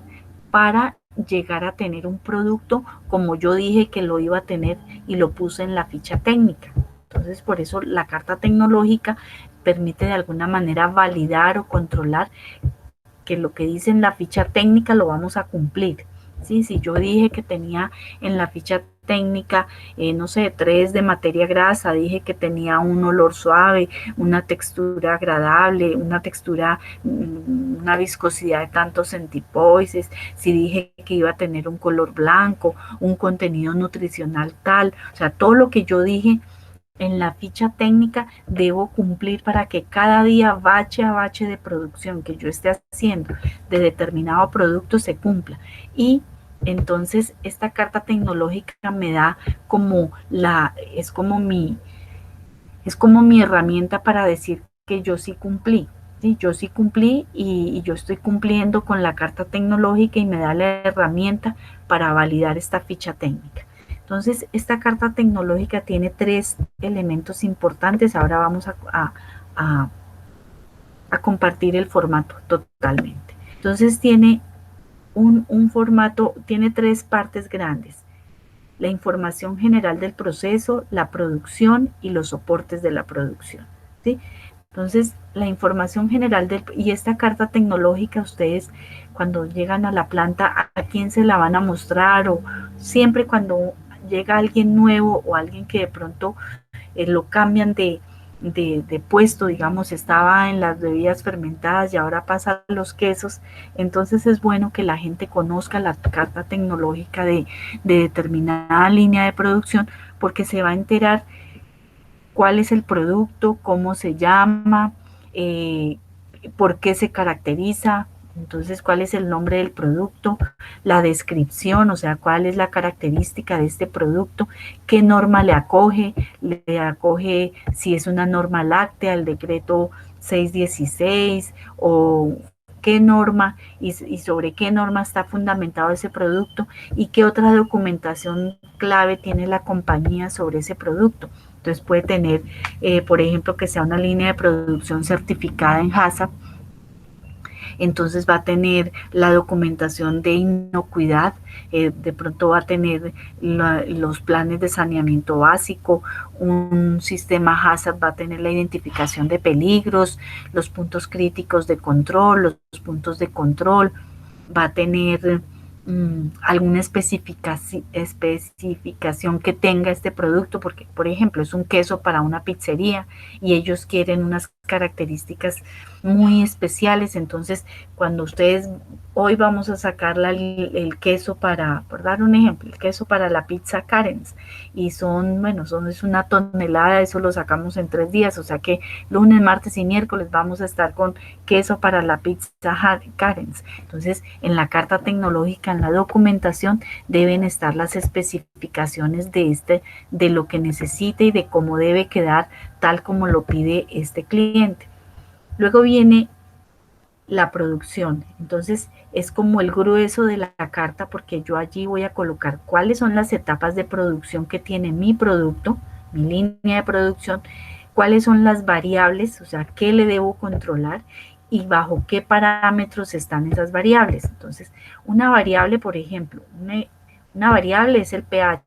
para llegar a tener un producto como yo dije que lo iba a tener y lo puse en la ficha técnica. Entonces, por eso la carta tecnológica permite de alguna manera validar o controlar que lo que dice en la ficha técnica lo vamos a cumplir, ¿sí? Si yo dije que tenía en la ficha técnica, no sé, 3 de materia grasa, dije que tenía un olor suave, una textura agradable, una textura, una viscosidad de tantos centipoises, si dije que iba a tener un color blanco, un contenido nutricional tal, o sea, todo lo que yo dije en la ficha técnica debo cumplir para que cada día bache a bache de producción que yo esté haciendo de determinado producto se cumpla. Y entonces esta carta tecnológica me da como es como mi herramienta para decir que yo sí cumplí. Sí, yo sí cumplí y yo estoy cumpliendo con la carta tecnológica y me da la herramienta para validar esta ficha técnica. Entonces, esta carta tecnológica tiene 3 elementos importantes. Ahora vamos a, a compartir el formato totalmente. Entonces, tiene un formato, tiene 3 partes grandes: la información general del proceso, la producción y los soportes de la producción, ¿sí? Entonces, la información general y esta carta tecnológica, ustedes cuando llegan a la planta, ¿a quién se la van a mostrar? O siempre cuando llega alguien nuevo o alguien que de pronto lo cambian de puesto, digamos, estaba en las bebidas fermentadas y ahora pasa a los quesos, entonces es bueno que la gente conozca la carta tecnológica de determinada línea de producción, porque se va a enterar cuál es el producto, cómo se llama, por qué se caracteriza, entonces cuál es el nombre del producto, la descripción, o sea, cuál es la característica de este producto, qué norma le acoge si es una norma láctea, el decreto 616 o qué norma y sobre qué norma está fundamentado ese producto y qué otra documentación clave tiene la compañía sobre ese producto. Entonces puede tener, por ejemplo, que sea una línea de producción certificada en HACCP, entonces va a tener la documentación de inocuidad, de pronto va a tener los planes de saneamiento básico, un sistema HACCP va a tener la identificación de peligros, los puntos críticos de control, los puntos de control, va a tener alguna especificación que tenga este producto, porque por ejemplo es un queso para una pizzería y ellos quieren unas características muy especiales, entonces cuando ustedes, hoy vamos a sacar el queso para, por dar un ejemplo, el queso para la pizza Karen's, y es una tonelada, eso lo sacamos en 3 días, o sea que lunes, martes y miércoles vamos a estar con queso para la pizza Karen's. Entonces, en la carta tecnológica, en la documentación, deben estar las especificaciones de lo que necesite y de cómo debe quedar tal como lo pide este cliente. Luego viene la producción. Entonces es como el grueso de la carta, porque yo allí voy a colocar cuáles son las etapas de producción que tiene mi producto, mi línea de producción, cuáles son las variables, o sea, qué le debo controlar y bajo qué parámetros están esas variables. Entonces, una variable, por ejemplo, una variable es el pH.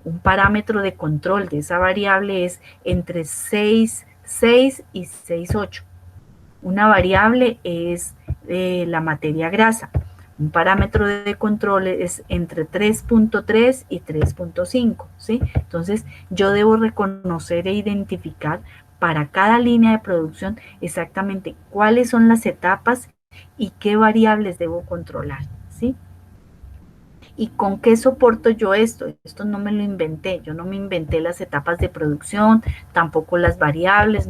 Un parámetro de control de esa variable es entre 6 y 6,8. Una variable es la materia grasa. Un parámetro de control es entre 3.3 y 3.5, ¿sí? Entonces, yo debo reconocer e identificar para cada línea de producción exactamente cuáles son las etapas y qué variables debo controlar, ¿sí? ¿Y con qué soporto yo esto? Esto no me lo inventé, yo no me inventé las etapas de producción, tampoco las variables,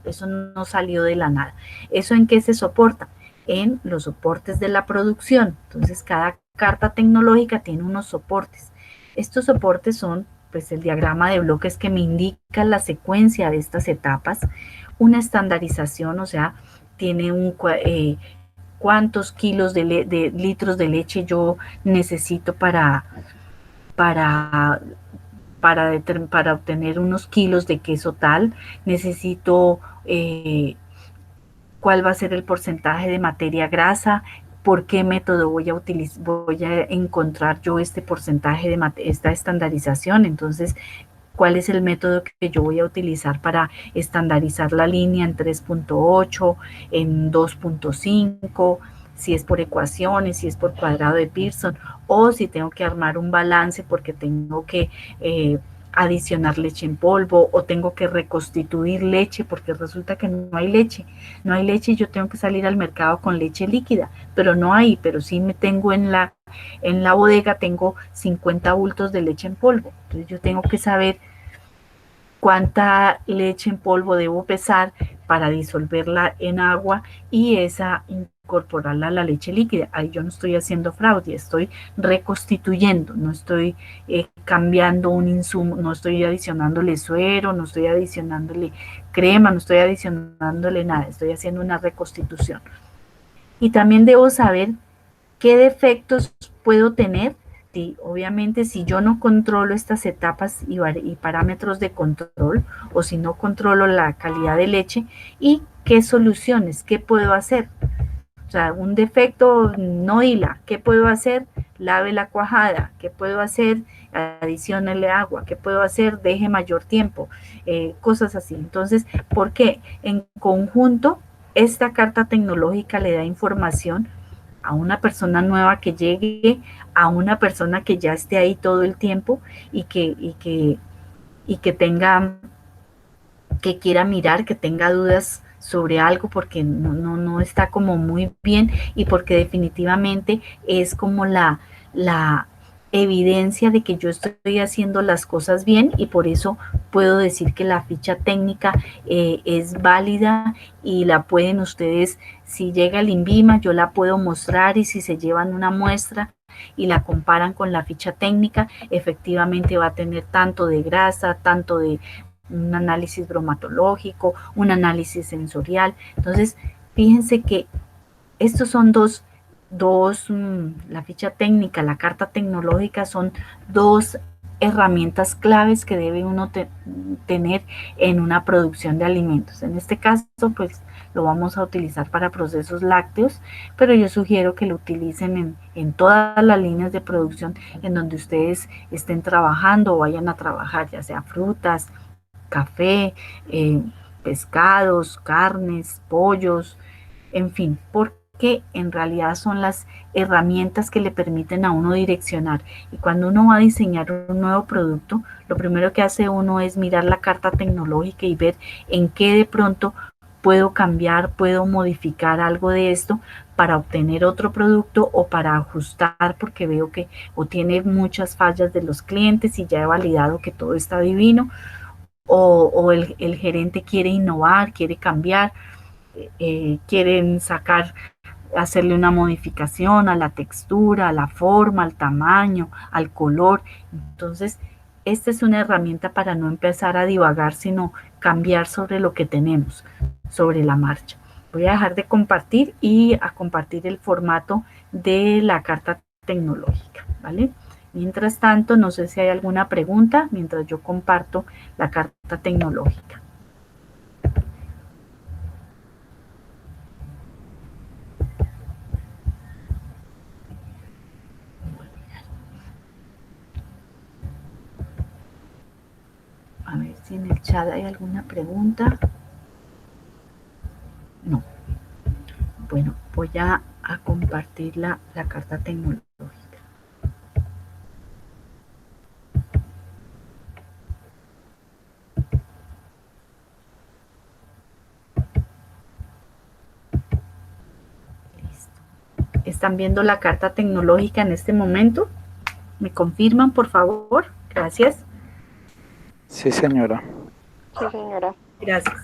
eso no salió de la nada. ¿Eso en qué se soporta? En los soportes de la producción. Entonces, cada carta tecnológica tiene unos soportes. Estos soportes son pues el diagrama de bloques que me indica la secuencia de estas etapas, una estandarización, o sea, tiene cuántos kilos de litros de leche yo necesito para, para obtener unos kilos de queso tal, necesito cuál va a ser el porcentaje de materia grasa, por qué método voy a encontrar yo este porcentaje de esta estandarización, entonces cuál es el método que yo voy a utilizar para estandarizar la línea en 3.8, en 2.5, si es por ecuaciones, si es por cuadrado de Pearson, o si tengo que armar un balance porque tengo que adicionar leche en polvo o tengo que reconstituir leche porque resulta que no hay leche, y yo tengo que salir al mercado con leche líquida, pero no hay, pero sí me tengo en la bodega, tengo 50 bultos de leche en polvo, entonces yo tengo que saber cuánta leche en polvo debo pesar para disolverla en agua y esa incorporarla a la leche líquida. Ahí yo no estoy haciendo fraude, estoy reconstituyendo, no estoy cambiando un insumo, no estoy adicionándole suero, no estoy adicionándole crema, no estoy adicionándole nada, estoy haciendo una reconstitución. Y también debo saber qué defectos puedo tener. Sí, obviamente, si yo no controlo estas etapas y parámetros de control, o si no controlo la calidad de leche, y qué soluciones, qué puedo hacer. O sea, un defecto no hila, ¿qué puedo hacer? Lave la cuajada, ¿qué puedo hacer? Adiciónale agua, ¿qué puedo hacer? Deje mayor tiempo, cosas así. Entonces, ¿por qué? En conjunto, esta carta tecnológica le da información a una persona nueva que llegue, a una persona que ya esté ahí todo el tiempo y que tenga, que quiera mirar, que tenga dudas sobre algo porque no está como muy bien y porque definitivamente es como la evidencia de que yo estoy haciendo las cosas bien y por eso puedo decir que la ficha técnica es válida y la pueden ustedes, si llega el INVIMA, yo la puedo mostrar y si se llevan una muestra y la comparan con la ficha técnica, efectivamente va a tener tanto de grasa, tanto de un análisis bromatológico, un análisis sensorial. Entonces, fíjense que estos son la ficha técnica, la carta tecnológica son dos herramientas claves que debe uno tener en una producción de alimentos. En este caso, pues lo vamos a utilizar para procesos lácteos, pero yo sugiero que lo utilicen en todas las líneas de producción en donde ustedes estén trabajando o vayan a trabajar, ya sea frutas, café, pescados, carnes, pollos, en fin, porque en realidad son las herramientas que le permiten a uno direccionar. Y cuando uno va a diseñar un nuevo producto, lo primero que hace uno es mirar la carta tecnológica y ver en qué de pronto puedo cambiar, puedo modificar algo de esto para obtener otro producto o para ajustar porque veo que o tiene muchas fallas de los clientes y ya he validado que todo está divino o el gerente quiere innovar, quiere cambiar, quieren hacerle una modificación a la textura, a la forma, al tamaño, al color. Entonces, esta es una herramienta para no empezar a divagar, sino cambiar sobre lo que tenemos, sobre la marcha. Voy a dejar de compartir y a compartir el formato de la carta tecnológica, ¿vale? Mientras tanto, no sé si hay alguna pregunta mientras yo comparto la carta tecnológica. A ver si en el chat hay alguna pregunta. No. Bueno, voy a compartir la carta tecnológica. Listo. ¿Están viendo la carta tecnológica en este momento? ¿Me confirman, por favor? Gracias. Sí, señora. Sí, señora. Gracias.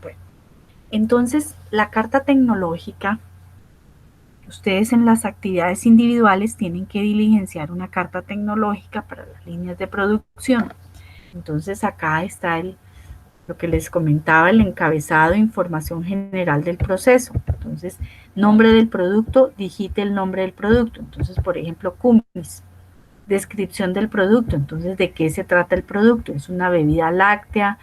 Bueno, entonces, la carta tecnológica, ustedes en las actividades individuales tienen que diligenciar una carta tecnológica para las líneas de producción. Entonces, acá está lo que les comentaba, el encabezado, información general del proceso. Entonces, nombre del producto, digite el nombre del producto. Entonces, por ejemplo, Cumis. Descripción del producto, entonces, ¿de qué se trata el producto? Es una bebida láctea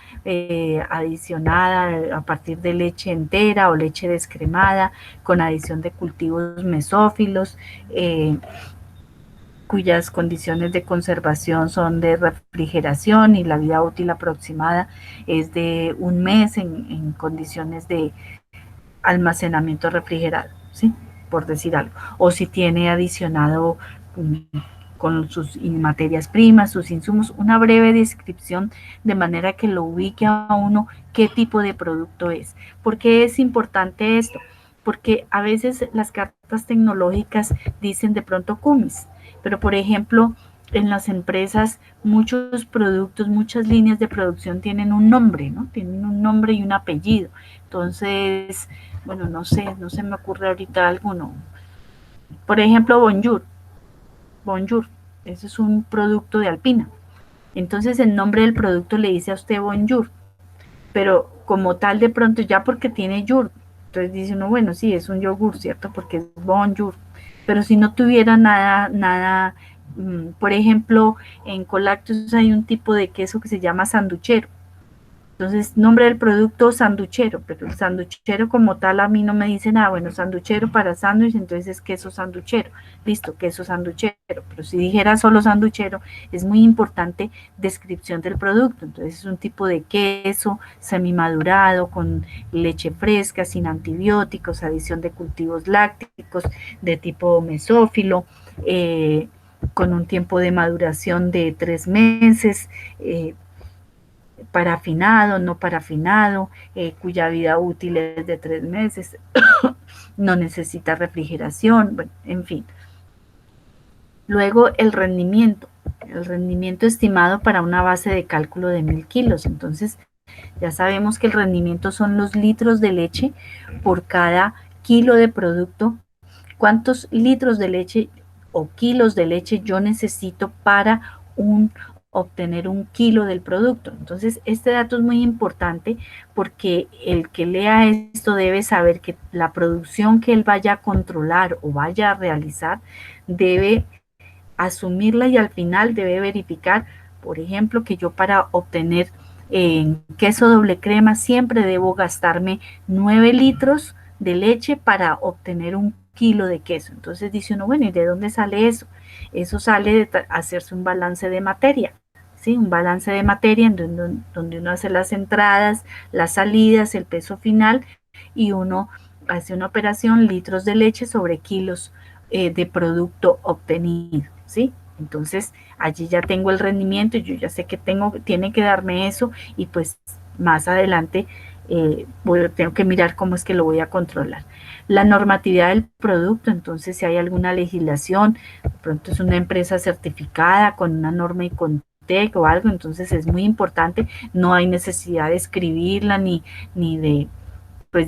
adicionada a partir de leche entera o leche descremada con adición de cultivos mesófilos, cuyas condiciones de conservación son de refrigeración y la vida útil aproximada es de un mes en condiciones de almacenamiento refrigerado, ¿sí? Por decir algo. O si tiene adicionado con sus materias primas, sus insumos, una breve descripción de manera que lo ubique a uno qué tipo de producto es. ¿Por qué es importante esto? Porque a veces las cartas tecnológicas dicen de pronto CUMIS, pero por ejemplo, en las empresas muchos productos, muchas líneas de producción tienen un nombre, ¿no? Tienen un nombre y un apellido. Entonces, bueno, no se me ocurre ahorita alguno. Por ejemplo, Bonjour, ese es un producto de Alpina. Entonces el nombre del producto le dice a usted Bonjour, pero como tal de pronto ya porque tiene Jour, entonces dice uno, bueno, sí, es un yogur, ¿cierto? Porque es Bonjour. Pero si no tuviera nada, por ejemplo, en Colactus hay un tipo de queso que se llama sanduchero. Entonces, nombre del producto sanduchero, pero el sanduchero como tal a mí no me dice nada, bueno, sanduchero para sándwich, entonces es queso sanduchero, listo, queso sanduchero, pero si dijera solo sanduchero, es muy importante descripción del producto, entonces es un tipo de queso semimadurado con leche fresca, sin antibióticos, adición de cultivos lácticos de tipo mesófilo, con un tiempo de maduración de 3 meses, parafinado, no parafinado, cuya vida útil es de 3 meses, no necesita refrigeración, bueno, en fin. Luego el rendimiento estimado para una base de cálculo de 1000 kilos. Entonces, ya sabemos que el rendimiento son los litros de leche por cada kilo de producto. ¿Cuántos litros de leche o kilos de leche yo necesito para obtener 1 kilo del producto? Entonces, este dato es muy importante porque el que lea esto debe saber que la producción que él vaya a controlar o vaya a realizar debe asumirla y al final debe verificar, por ejemplo, que yo para obtener queso doble crema siempre debo gastarme 9 litros de leche para obtener 1 kilo de queso. Entonces dice uno, bueno, ¿y de dónde sale eso? Eso sale de hacerse un balance de materia. ¿Sí? Un balance de materia en donde uno hace las entradas, las salidas, el peso final y uno hace una operación litros de leche sobre kilos de producto obtenido, ¿sí? Entonces allí ya tengo el rendimiento, yo ya sé que tiene que darme eso y pues más adelante tengo que mirar cómo es que lo voy a controlar. La normatividad del producto, entonces si hay alguna legislación, de pronto es una empresa certificada con una norma y con o algo, entonces es muy importante, no hay necesidad de escribirla ni de, pues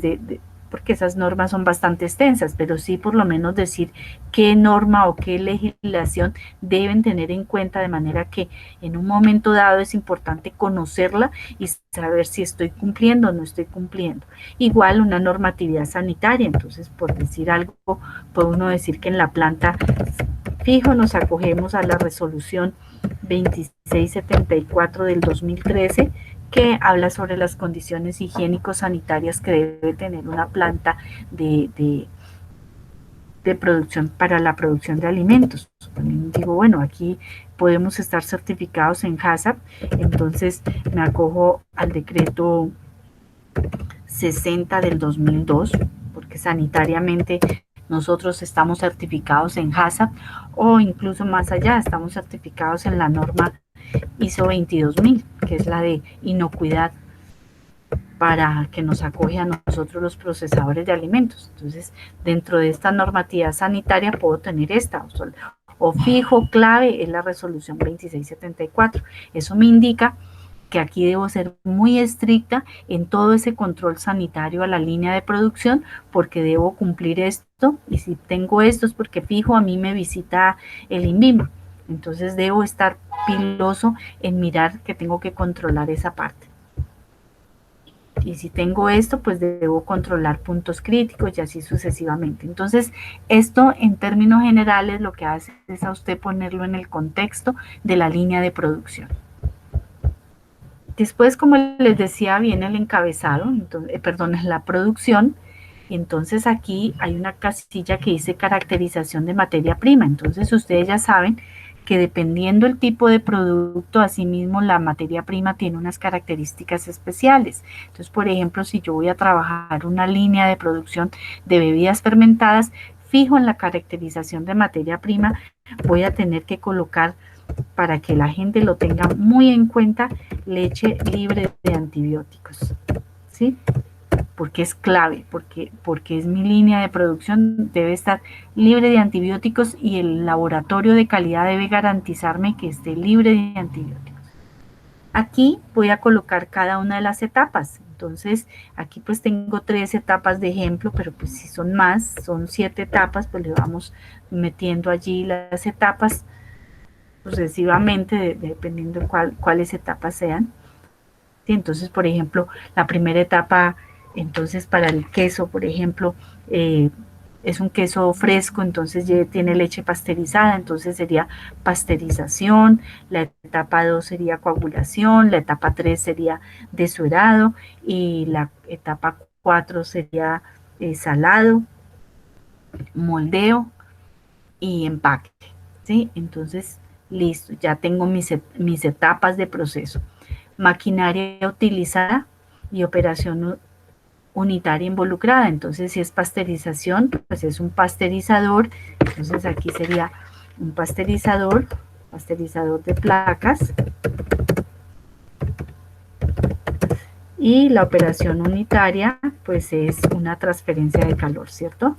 porque esas normas son bastante extensas, pero sí por lo menos decir qué norma o qué legislación deben tener en cuenta de manera que en un momento dado es importante conocerla y saber si estoy cumpliendo o no estoy cumpliendo. Igual una normatividad sanitaria, entonces por decir algo, puede uno decir que en la planta fijo nos acogemos a la resolución 2674 del 2013 que habla sobre las condiciones higiénico-sanitarias que debe tener una planta de producción para la producción de alimentos. Digo, bueno, aquí podemos estar certificados en HACCP, entonces me acojo al decreto 60 del 2002, porque sanitariamente nosotros estamos certificados en HACCP o incluso más allá, estamos certificados en la norma ISO 22000, que es la de inocuidad para que nos acoge a nosotros los procesadores de alimentos. Entonces, dentro de esta normatividad sanitaria puedo tener esta, o fijo, clave, es la resolución 2674. Eso me indica que aquí debo ser muy estricta en todo ese control sanitario a la línea de producción porque debo cumplir esto y si tengo esto es porque fijo a mí me visita el INVIMA. Entonces debo estar piloso en mirar que tengo que controlar esa parte. Y si tengo esto, pues debo controlar puntos críticos y así sucesivamente. Entonces, esto en términos generales lo que hace es a usted ponerlo en el contexto de la línea de producción. Después, como les decía, viene el encabezado, entonces, perdón, es la producción. Y entonces aquí hay una casilla que dice caracterización de materia prima. Entonces ustedes ya saben porque dependiendo el tipo de producto, asimismo la materia prima tiene unas características especiales. Entonces, por ejemplo, si yo voy a trabajar una línea de producción de bebidas fermentadas, fijo en la caracterización de materia prima, voy a tener que colocar, para que la gente lo tenga muy en cuenta, leche libre de antibióticos, ¿sí? Porque es clave, porque es mi línea de producción, debe estar libre de antibióticos y el laboratorio de calidad debe garantizarme que esté libre de antibióticos. Aquí voy a colocar cada una de las etapas. Entonces, aquí pues tengo 3 etapas de ejemplo, pero pues si son más, son 7 etapas, pues le vamos metiendo allí las etapas sucesivamente, dependiendo de cuáles etapas sean. ¿Sí? Entonces, por ejemplo, la primera etapa, entonces para el queso, por ejemplo, es un queso fresco, entonces ya tiene leche pasteurizada, entonces sería pasteurización, la etapa 2 sería coagulación, la etapa 3 sería desuerado y la etapa 4 sería salado, moldeo y empaque, ¿sí? Entonces, listo, ya tengo mis etapas de proceso. Maquinaria utilizada y operación unitaria involucrada. Entonces, si es pasteurización, pues es un pasteurizador. Entonces, aquí sería un pasteurizador de placas. Y la operación unitaria, pues es una transferencia de calor, ¿cierto?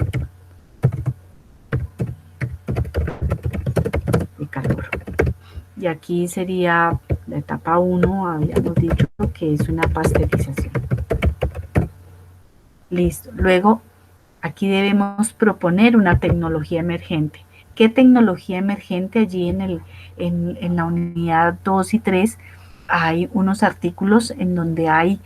De calor. Y aquí sería la etapa 1, habíamos dicho que es una pasteurización. Listo. Luego, aquí debemos proponer una tecnología emergente. ¿Qué tecnología emergente? Allí en la unidad 2 y 3 hay unos artículos en donde hay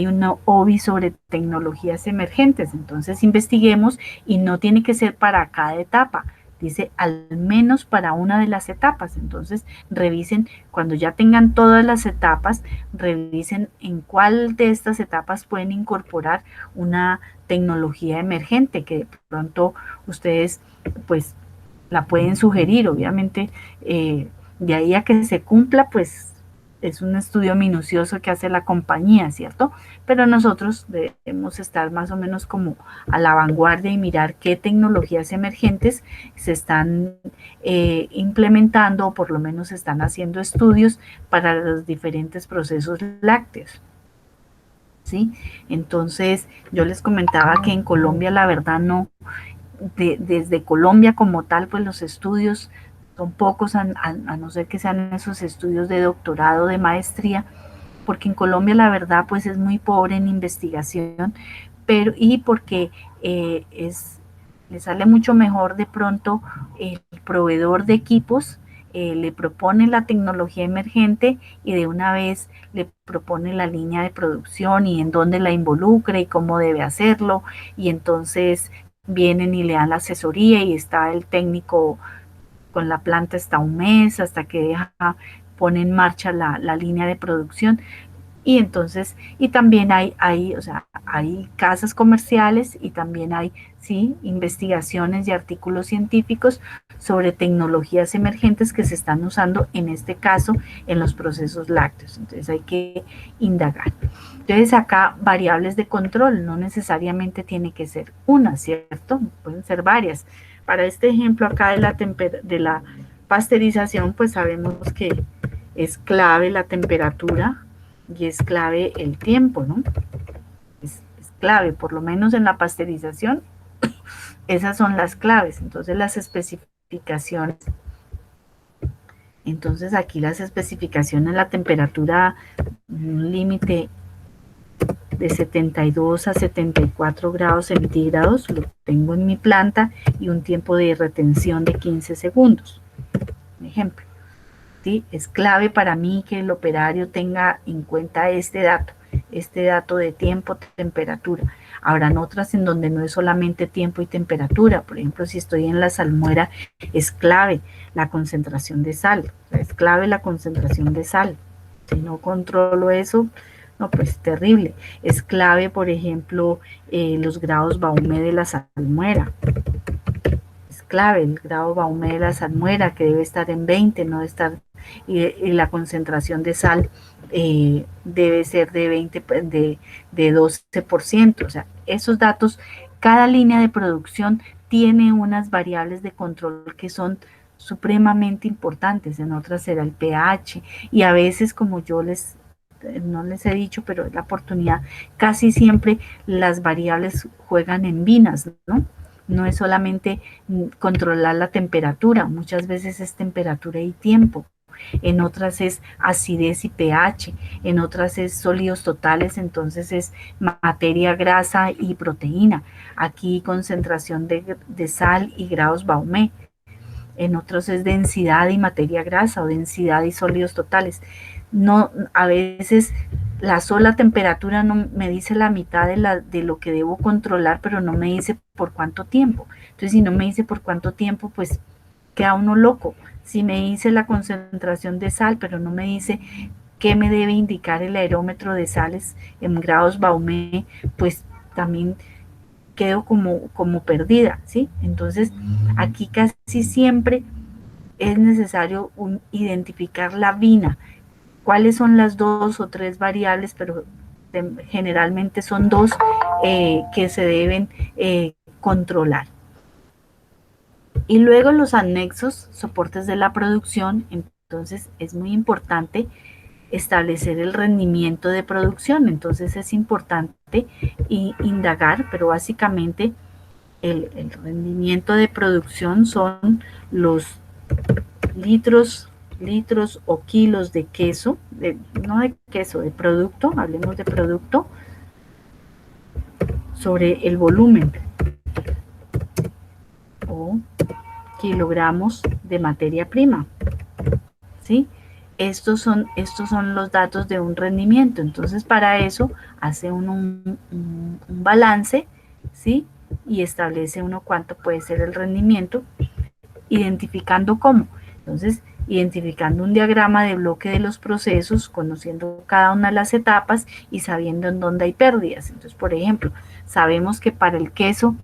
una OBI sobre tecnologías emergentes. Entonces investiguemos y no tiene que ser para cada etapa. Dice al menos para una de las etapas. Entonces revisen, cuando ya tengan todas las etapas, revisen en cuál de estas etapas pueden incorporar una tecnología emergente que de pronto ustedes pues la pueden sugerir. Obviamente de ahí a que se cumpla pues es un estudio minucioso que hace la compañía, ¿cierto? Pero nosotros debemos estar más o menos como a la vanguardia y mirar qué tecnologías emergentes se están implementando o por lo menos se están haciendo estudios para los diferentes procesos lácteos. ¿Sí? Entonces, yo les comentaba que en Colombia la verdad no, desde Colombia como tal, pues los estudios son pocos, a no ser que sean esos estudios de doctorado, de maestría, porque en Colombia la verdad pues es muy pobre en investigación, pero y porque le sale mucho mejor de pronto el proveedor de equipos le propone la tecnología emergente y de una vez le propone la línea de producción y en dónde la involucra y cómo debe hacerlo, y entonces vienen y le dan la asesoría y está el técnico con la planta hasta un mes, hasta que pone en marcha la línea de producción. Y entonces, y también o sea, hay casas comerciales y también hay, sí, investigaciones y artículos científicos sobre tecnologías emergentes que se están usando, en este caso, en los procesos lácteos. Entonces hay que indagar. Entonces acá variables de control, no necesariamente tiene que ser una, ¿cierto? Pueden ser varias. Para este ejemplo acá de la pasteurización, pues sabemos que es clave la temperatura y es clave el tiempo, ¿no? Es clave, por lo menos en la pasteurización, esas son las claves. Entonces las especificaciones, entonces aquí las especificaciones, la temperatura, un límite de 72 a 74 grados centígrados, lo tengo en mi planta, y un tiempo de retención de 15 segundos, por ejemplo. ¿Sí? Es clave para mí que el operario tenga en cuenta este dato de tiempo, temperatura. Habrán otras en donde no es solamente tiempo y temperatura. Por ejemplo, si estoy en la salmuera, es clave la concentración de sal. O sea, es clave la concentración de sal. Si no controlo eso, no, pues terrible. Es clave, por ejemplo, los grados Baume de la salmuera. Es clave, el grado Baumé de la salmuera, que debe estar en 20, no debe estar, y la concentración de sal debe ser de 20, de 12%. O sea, esos datos, cada línea de producción tiene unas variables de control que son supremamente importantes. En otras será el pH, y a veces, como yo no les he dicho, pero es la oportunidad, casi siempre las variables juegan en binas, ¿no? No es solamente controlar la temperatura, muchas veces es temperatura y tiempo, en otras es acidez y pH, en otras es sólidos totales, entonces es materia, grasa y proteína, aquí concentración de sal y grados Baumé, en otros es densidad y materia grasa o densidad y sólidos totales. No, a veces la sola temperatura no me dice la mitad de lo que debo controlar, pero no me dice por cuánto tiempo. Entonces, si no me dice por cuánto tiempo, pues queda uno loco. Si me dice la concentración de sal, pero no me dice qué me debe indicar el aerómetro de sales en grados Baumé, pues también quedo como perdida, ¿sí? Entonces, aquí casi siempre es necesario identificar la vina, cuáles son las 2 o 3 variables, pero generalmente son 2 que se deben controlar. Y luego los anexos, soportes de la producción, entonces es muy importante establecer el rendimiento de producción, entonces es importante indagar, pero básicamente el rendimiento de producción son los litros o kilos de queso, no de queso, de producto, hablemos de producto, sobre el volumen o kilogramos de materia prima, ¿sí? Estos son los datos de un rendimiento, entonces para eso hace uno un balance, ¿sí? Y establece uno cuánto puede ser el rendimiento, identificando cómo. Entonces, identificando un diagrama de bloque de los procesos, conociendo cada una de las etapas y sabiendo en dónde hay pérdidas. Entonces, por ejemplo, sabemos que para el queso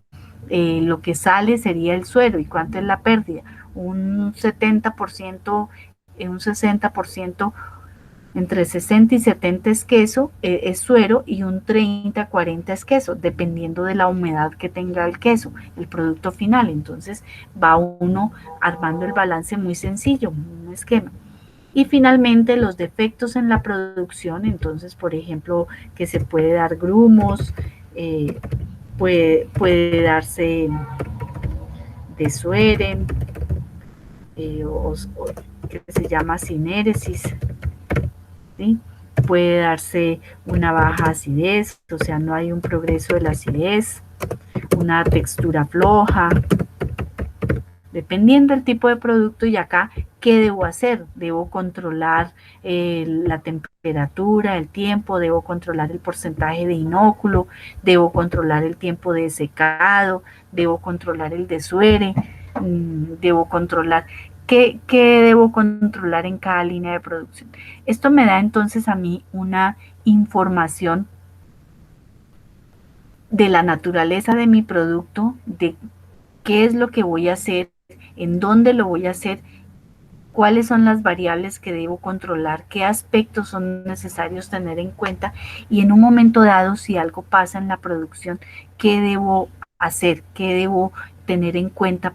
lo que sale sería el suero. ¿Y cuánto es la pérdida? Un 70%, un 60%, entre 60 y 70 es queso, es suero, y un 30, 40 es queso, dependiendo de la humedad que tenga el queso, el producto final. Entonces va uno armando el balance muy sencillo, un esquema. Y finalmente los defectos en la producción, entonces por ejemplo que se puede dar grumos, puede darse desuere, o que se llama sinéresis, ¿sí? Puede darse una baja acidez, o sea, no hay un progreso de la acidez, una textura floja, dependiendo del tipo de producto. Y acá, ¿qué debo hacer? Debo controlar la temperatura, el tiempo, debo controlar el porcentaje de inóculo, debo controlar el tiempo de secado, debo controlar el desuere, debo controlar ¿qué debo controlar en cada línea de producción? Esto me da entonces a mí una información de la naturaleza de mi producto, de qué es lo que voy a hacer, en dónde lo voy a hacer, cuáles son las variables que debo controlar, qué aspectos son necesarios tener en cuenta, y en un momento dado, si algo pasa en la producción, qué debo hacer, qué debo tener en cuenta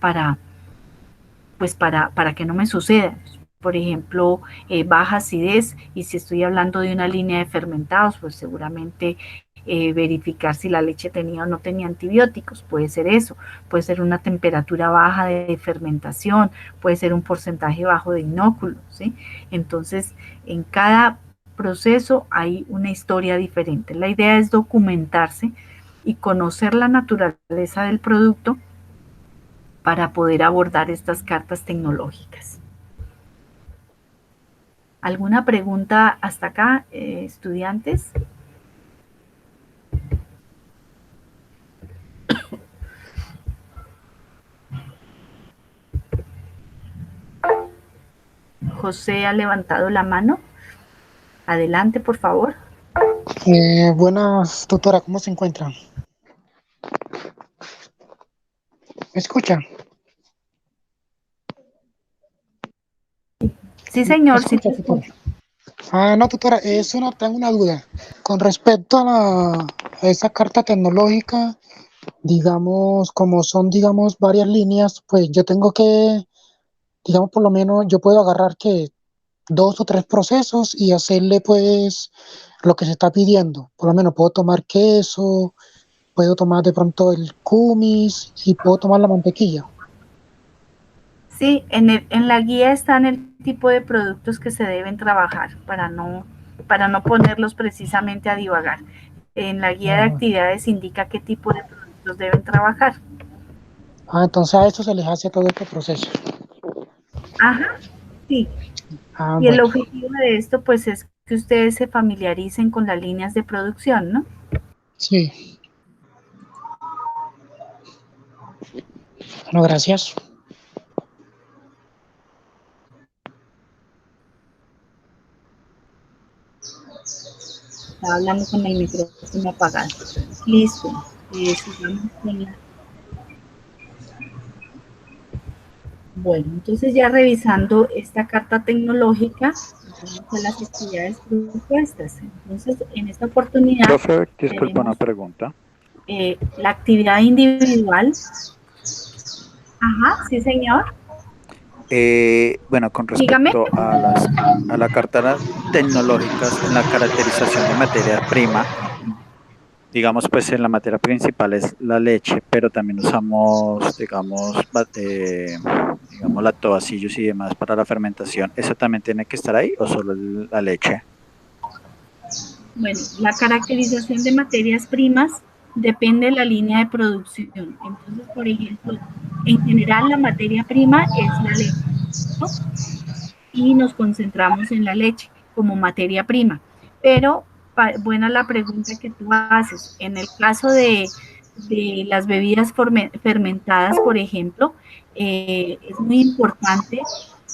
pues para que no me suceda. Por ejemplo, baja acidez, y si estoy hablando de una línea de fermentados, pues seguramente verificar si la leche tenía o no tenía antibióticos, puede ser eso, puede ser una temperatura baja de fermentación, puede ser un porcentaje bajo de inóculo, ¿sí? Entonces, en cada proceso hay una historia diferente. La idea es documentarse y conocer la naturaleza del producto para poder abordar estas cartas tecnológicas. ¿Alguna pregunta hasta acá, estudiantes? José ha levantado la mano. Adelante, por favor. Buenas, doctora, ¿cómo se encuentra? ¿Me escucha? Sí, ¿Me señor, sí escucha, te tutora? escucho. No, tutora, tengo una duda. Con respecto a esa carta tecnológica, digamos, como son, digamos, varias líneas, pues yo tengo que, digamos, por lo menos yo puedo agarrar que 2 o 3 procesos y hacerle, pues, lo que se está pidiendo. Por lo menos puedo tomar queso, puedo tomar de pronto el kumis y puedo tomar la mantequilla. Sí, en la guía están el tipo de productos que se deben trabajar para no ponerlos precisamente a divagar. En la guía de Ah, actividades indica qué tipo de productos deben trabajar. entonces a eso se les hace todo este proceso. Ajá, sí. Y el Bueno, objetivo de esto pues es que ustedes se familiaricen con las líneas de producción, ¿no? sí. Bueno, gracias. Estaba hablando con el micrófono apagado. Listo. Sigamos con la... Bueno, entonces ya revisando esta carta tecnológica, vamos a las actividades propuestas. Entonces, en esta oportunidad Profe, disculpa una tenemos pregunta. la actividad individual. Ajá, sí, señor. Bueno, con Dígame. respecto a la cartera tecnológicas en la caracterización de materia prima, digamos, pues en la materia principal es la leche, pero también usamos, digamos, digamos, lactobacillus y demás para la fermentación. ¿Eso también tiene que estar ahí o solo la leche? Bueno, la caracterización de materias primas depende de la línea de producción. Entonces, por ejemplo, en general la materia prima es la leche, ¿no? Y nos concentramos en la leche como materia prima. Pero buena la pregunta que tú haces. En el caso de las bebidas fermentadas, por ejemplo, es muy importante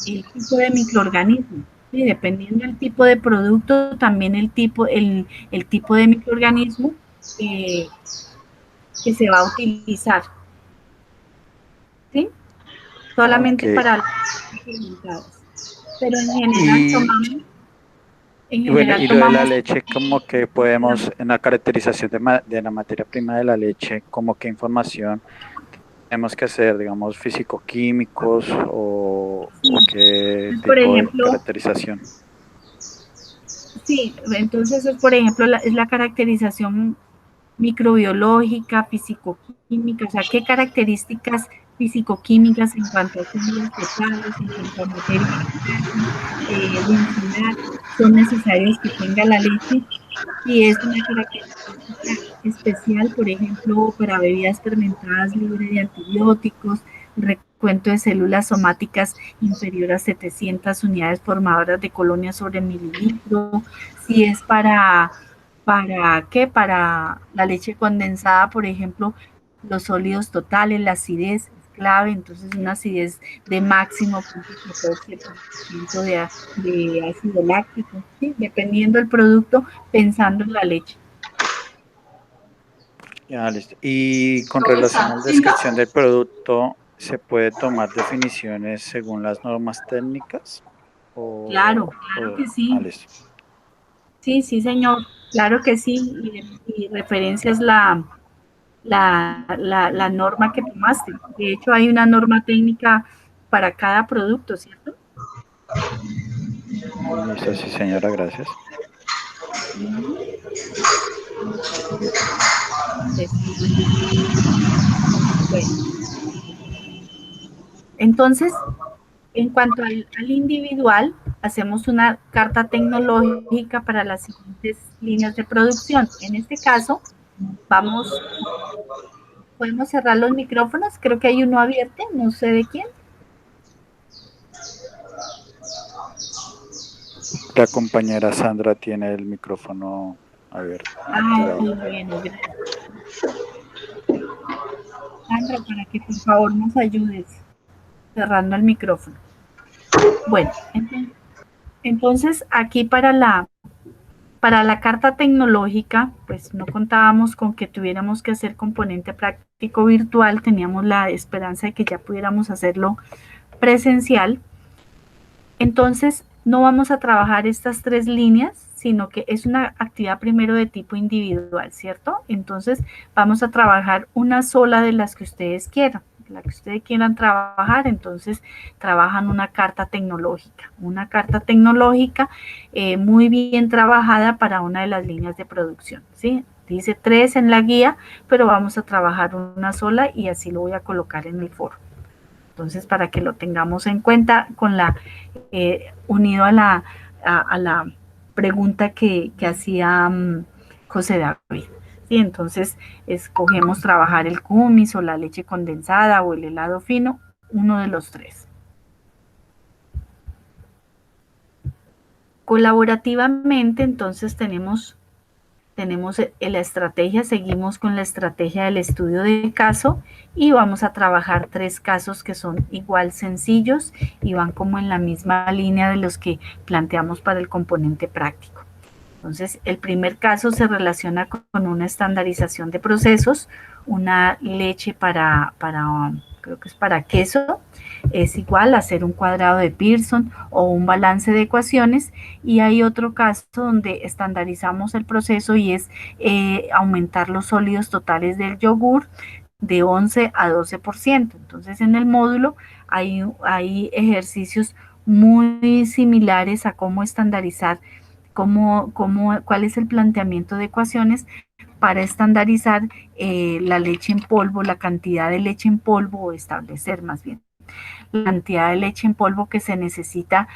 el tipo de microorganismo. ¿Sí? Dependiendo del tipo de producto, también el tipo de microorganismo eh, que se va a utilizar. ¿Sí? Ok. Solamente para las fermentadas. Pero Y, en y bueno, general y lo de la tomamos leche, como que podemos, en la caracterización de la materia prima de la leche, como qué información tenemos que hacer, digamos, físico-químicos o qué por tipo de ejemplo, caracterización. sí, entonces es por ejemplo es la caracterización microbiológica, físico-química, o sea, qué características físico-químicas en cuanto a células totales, en cuanto a materia densidad, son necesarias que tenga la leche. Si es una característica especial, por ejemplo, para bebidas fermentadas libre de antibióticos, recuento de células somáticas inferior a 700 unidades formadoras de colonias sobre mililitro, si es para qué, para la leche condensada, por ejemplo, los sólidos totales, la acidez es clave, entonces una acidez de máximo 0.14% de ácido láctico, ¿sí? Dependiendo del producto, pensando en la leche. Ya, listo. Y con relación a la descripción del producto, ¿se puede tomar definiciones según las normas técnicas? Claro, claro que sí. Listo. Sí, sí, señor. Claro que sí. Y referencia es la norma que tomaste. De hecho, hay una norma técnica para cada producto, ¿cierto? Listo, sí, señora, gracias. Bueno, entonces, en cuanto al individual, hacemos una carta tecnológica para las siguientes líneas de producción. En este caso, vamos, podemos cerrar los micrófonos. Creo que hay uno abierto, no sé de quién. La compañera Sandra tiene el micrófono abierto, Ah, activado. bueno, gracias. Sandra, para que por favor nos ayudes cerrando el micrófono. Bueno, entonces aquí para la carta tecnológica, pues no contábamos con que tuviéramos que hacer componente práctico virtual, teníamos la esperanza de que ya pudiéramos hacerlo presencial. Entonces, no vamos a trabajar estas 3 líneas, sino que es una actividad primero de tipo individual, ¿cierto? Entonces vamos a trabajar una sola de las que ustedes quieran, la que ustedes quieran trabajar. Entonces trabajan una carta tecnológica muy bien trabajada para una de las líneas de producción, ¿sí? Dice 3 en la guía, pero vamos a trabajar una sola y así lo voy a colocar en el foro. Entonces, para que lo tengamos en cuenta con unido a la pregunta que hacía José David. ¿Sí? Entonces, escogemos trabajar el kumis o la leche condensada o el helado fino, uno de los 3. Colaborativamente, entonces tenemos la estrategia, seguimos con la estrategia del estudio de caso y vamos a trabajar 3 casos que son igual sencillos y van como en la misma línea de los que planteamos para el componente práctico. Entonces, el primer caso se relaciona con una estandarización de procesos, una leche creo que es para queso, es igual a hacer un cuadrado de Pearson o un balance de ecuaciones, y hay otro caso donde estandarizamos el proceso y es aumentar los sólidos totales del yogur de 11 a 12%. Entonces, en el módulo hay ejercicios muy similares a cómo estandarizar, cuál es el planteamiento de ecuaciones para estandarizar la leche en polvo, la cantidad de leche en polvo, o establecer más bien la cantidad de leche en polvo que se necesita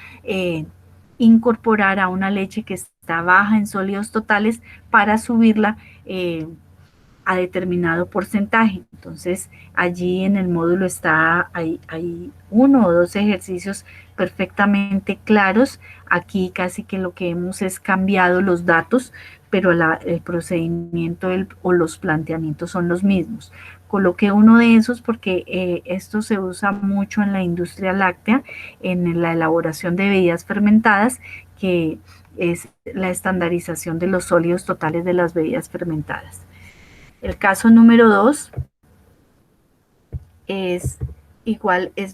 incorporar a una leche que está baja en sólidos totales para subirla a determinado porcentaje. Entonces, allí en el módulo hay 1 o 2 ejercicios perfectamente claros. Aquí casi que lo que hemos es cambiado los datos, pero el procedimiento o los planteamientos son los mismos. Coloqué uno de esos porque esto se usa mucho en la industria láctea, en la elaboración de bebidas fermentadas, que es la estandarización de los sólidos totales de las bebidas fermentadas. El caso número 2 es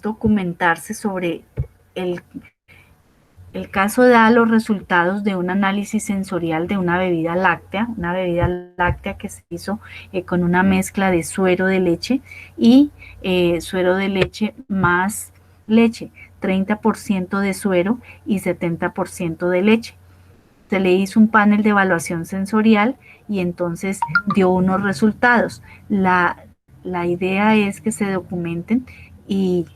documentarse sobre el caso da los resultados de un análisis sensorial de una bebida láctea que se hizo con una mezcla de suero de leche y suero de leche más leche, 30% de suero y 70% de leche. Se le hizo un panel de evaluación sensorial y entonces dio unos resultados. La idea es que se documenten y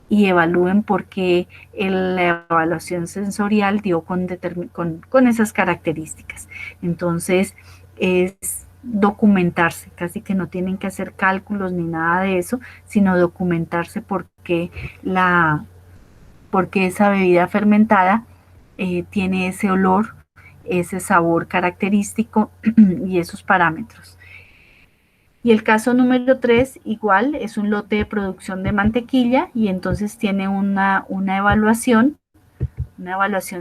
evalúen por qué la evaluación sensorial dio con esas características. Entonces, es documentarse, casi que no tienen que hacer cálculos ni nada de eso, sino documentarse por qué esa bebida fermentada tiene ese olor, ese sabor característico y esos parámetros. Y el caso número 3, igual, es un lote de producción de mantequilla y entonces tiene una evaluación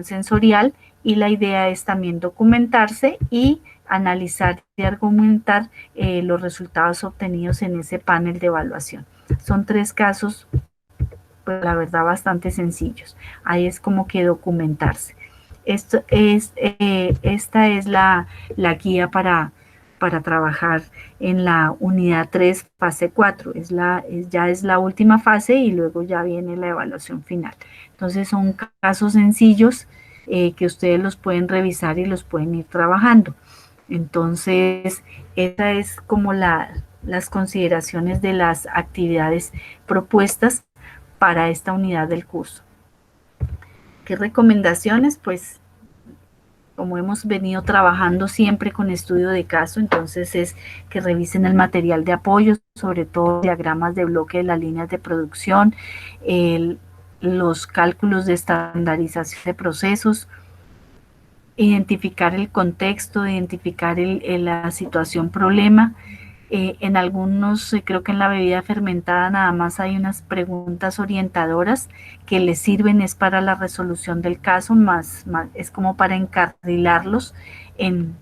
sensorial, y la idea es también documentarse y analizar y argumentar los resultados obtenidos en ese panel de evaluación. Son 3 casos, pues la verdad, bastante sencillos. Ahí es como que documentarse. Esta es la guía para trabajar en la unidad 3, fase 4. Ya es la última fase y luego ya viene la evaluación final. Entonces son casos sencillos que ustedes los pueden revisar y los pueden ir trabajando. Entonces, esa es como las consideraciones de las actividades propuestas para esta unidad del curso. ¿Qué recomendaciones? Pues como hemos venido trabajando siempre con estudio de caso, entonces es que revisen el material de apoyo, sobre todo diagramas de bloque de las líneas de producción, los cálculos de estandarización de procesos, identificar el contexto, identificar la situación problema. En algunos, creo que en la bebida fermentada nada más hay unas preguntas orientadoras que les sirven, es para la resolución del caso, más es como para encarrilarlos en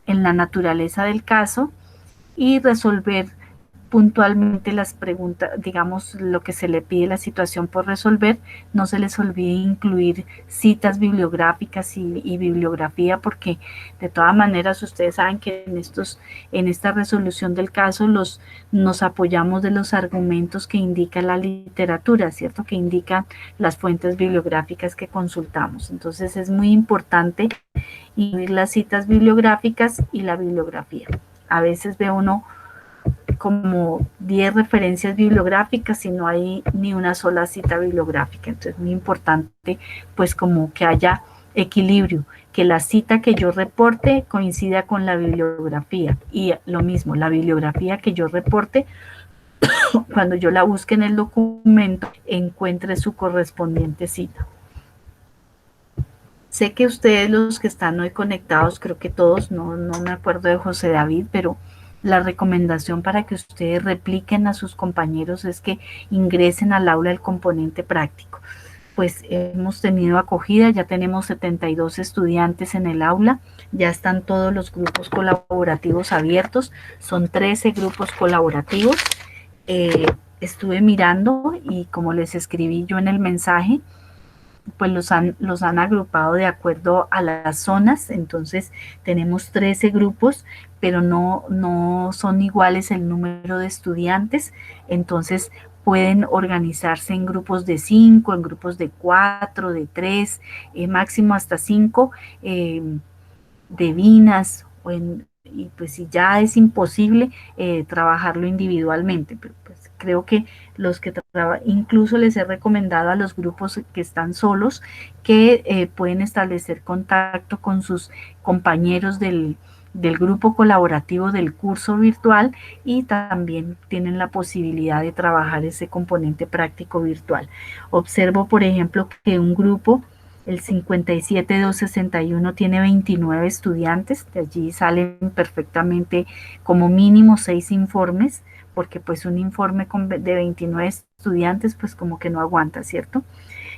la naturaleza del caso y resolver puntualmente las preguntas, digamos, lo que se le pide, la situación por resolver. No se les olvide incluir citas bibliográficas y bibliografía, porque de todas maneras ustedes saben que en esta resolución del caso nos apoyamos de los argumentos que indica la literatura, ¿cierto? Que indican las fuentes bibliográficas que consultamos. Entonces es muy importante incluir las citas bibliográficas y la bibliografía. A veces ve uno como 10 referencias bibliográficas y no hay ni una sola cita bibliográfica. Entonces es muy importante pues como que haya equilibrio, que la cita que yo reporte coincida con la bibliografía, y lo mismo, la bibliografía que yo reporte, cuando yo la busque en el documento, encuentre su correspondiente cita. Sé que ustedes, los que están hoy conectados, creo que todos, no me acuerdo de José David, pero la recomendación para que ustedes repliquen a sus compañeros es que ingresen al aula el componente práctico. Pues hemos tenido acogida, ya tenemos 72 estudiantes en el aula, ya están todos los grupos colaborativos abiertos, son 13 grupos colaborativos. Estuve mirando y como les escribí yo en el mensaje, pues los han agrupado de acuerdo a las zonas. Entonces tenemos 13 grupos, pero no son iguales el número de estudiantes. Entonces pueden organizarse en grupos de 5, en grupos de 4, de 3, máximo hasta 5, de vinas, y pues si ya es imposible trabajarlo individualmente, pero pues creo que los que incluso les he recomendado a los grupos que están solos que pueden establecer contacto con sus compañeros del grupo colaborativo del curso virtual, y también tienen la posibilidad de trabajar ese componente práctico virtual. Observo, por ejemplo, que un grupo, el 57261, tiene 29 estudiantes, de allí salen perfectamente como mínimo 6 informes, porque pues un informe de 29 estudiantes pues como que no aguanta, ¿cierto?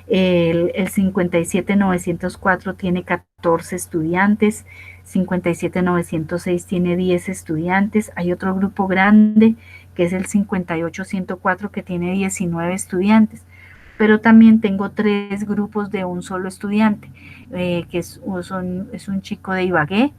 El 57904 tiene 14 estudiantes, 57906 tiene 10 estudiantes. Hay otro grupo grande que es el 58104 que tiene 19 estudiantes. Pero también tengo 3 grupos de un solo estudiante, que es un chico de Ibagué,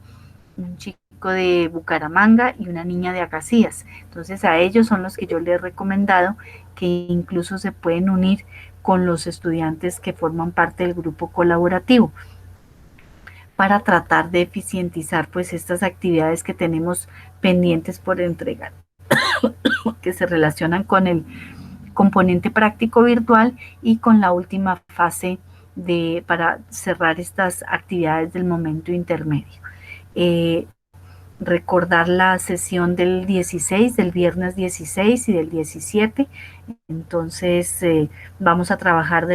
un chico de Bucaramanga y una niña de Acacías. Entonces a ellos son los que yo les he recomendado, que incluso se pueden unir con los estudiantes que forman parte del grupo colaborativo, para tratar de eficientizar pues estas actividades que tenemos pendientes por entregar, que se relacionan con el componente práctico virtual y con la última fase para cerrar estas actividades del momento intermedio. Recordar la sesión del 16, del viernes 16 y del 17. Entonces vamos a trabajar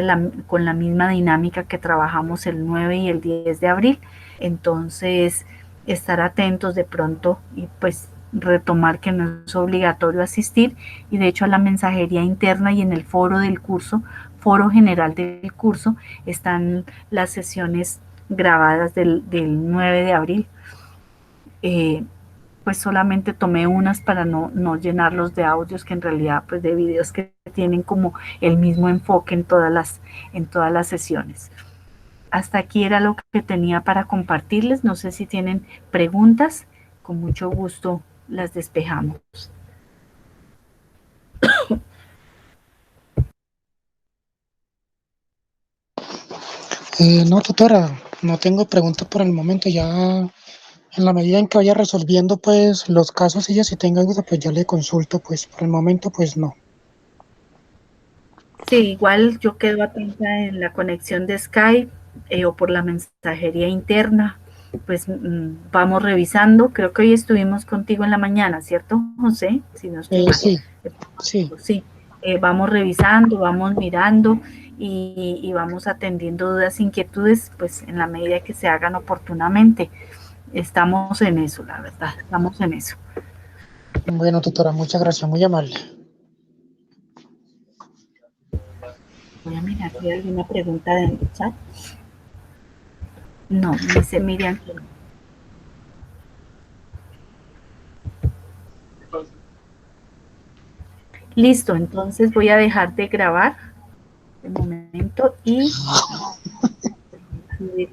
con la misma dinámica que trabajamos el 9 y el 10 de abril. Entonces estar atentos de pronto y pues retomar que no es obligatorio asistir, y de hecho a la mensajería interna y en el foro del curso, foro general del curso, están las sesiones grabadas del 9 de abril. Pues solamente tomé unas para no llenarlos de audios, que en realidad pues de videos que tienen como el mismo enfoque en todas las sesiones. Hasta aquí era lo que tenía para compartirles. No sé si tienen preguntas, con mucho gusto las despejamos. No, tutora, no tengo preguntas por el momento. Ya en la medida en que vaya resolviendo pues los casos, ella si tenga duda pues ya le consulto, pues por el momento pues no. Sí, igual yo quedo atenta en la conexión de Skype o por la mensajería interna. Pues vamos revisando. Creo que hoy estuvimos contigo en la mañana, ¿cierto, José? Si no estoy mal. Sí. Sí. Vamos revisando, vamos mirando y vamos atendiendo dudas, inquietudes, pues en la medida que se hagan oportunamente. Estamos en eso, la verdad, estamos en eso. Bueno, tutora, muchas gracias, muy amable. Voy a mirar si hay alguna pregunta en el chat. No, dice Miriam que no. Listo, entonces voy a dejar de grabar un momento y subir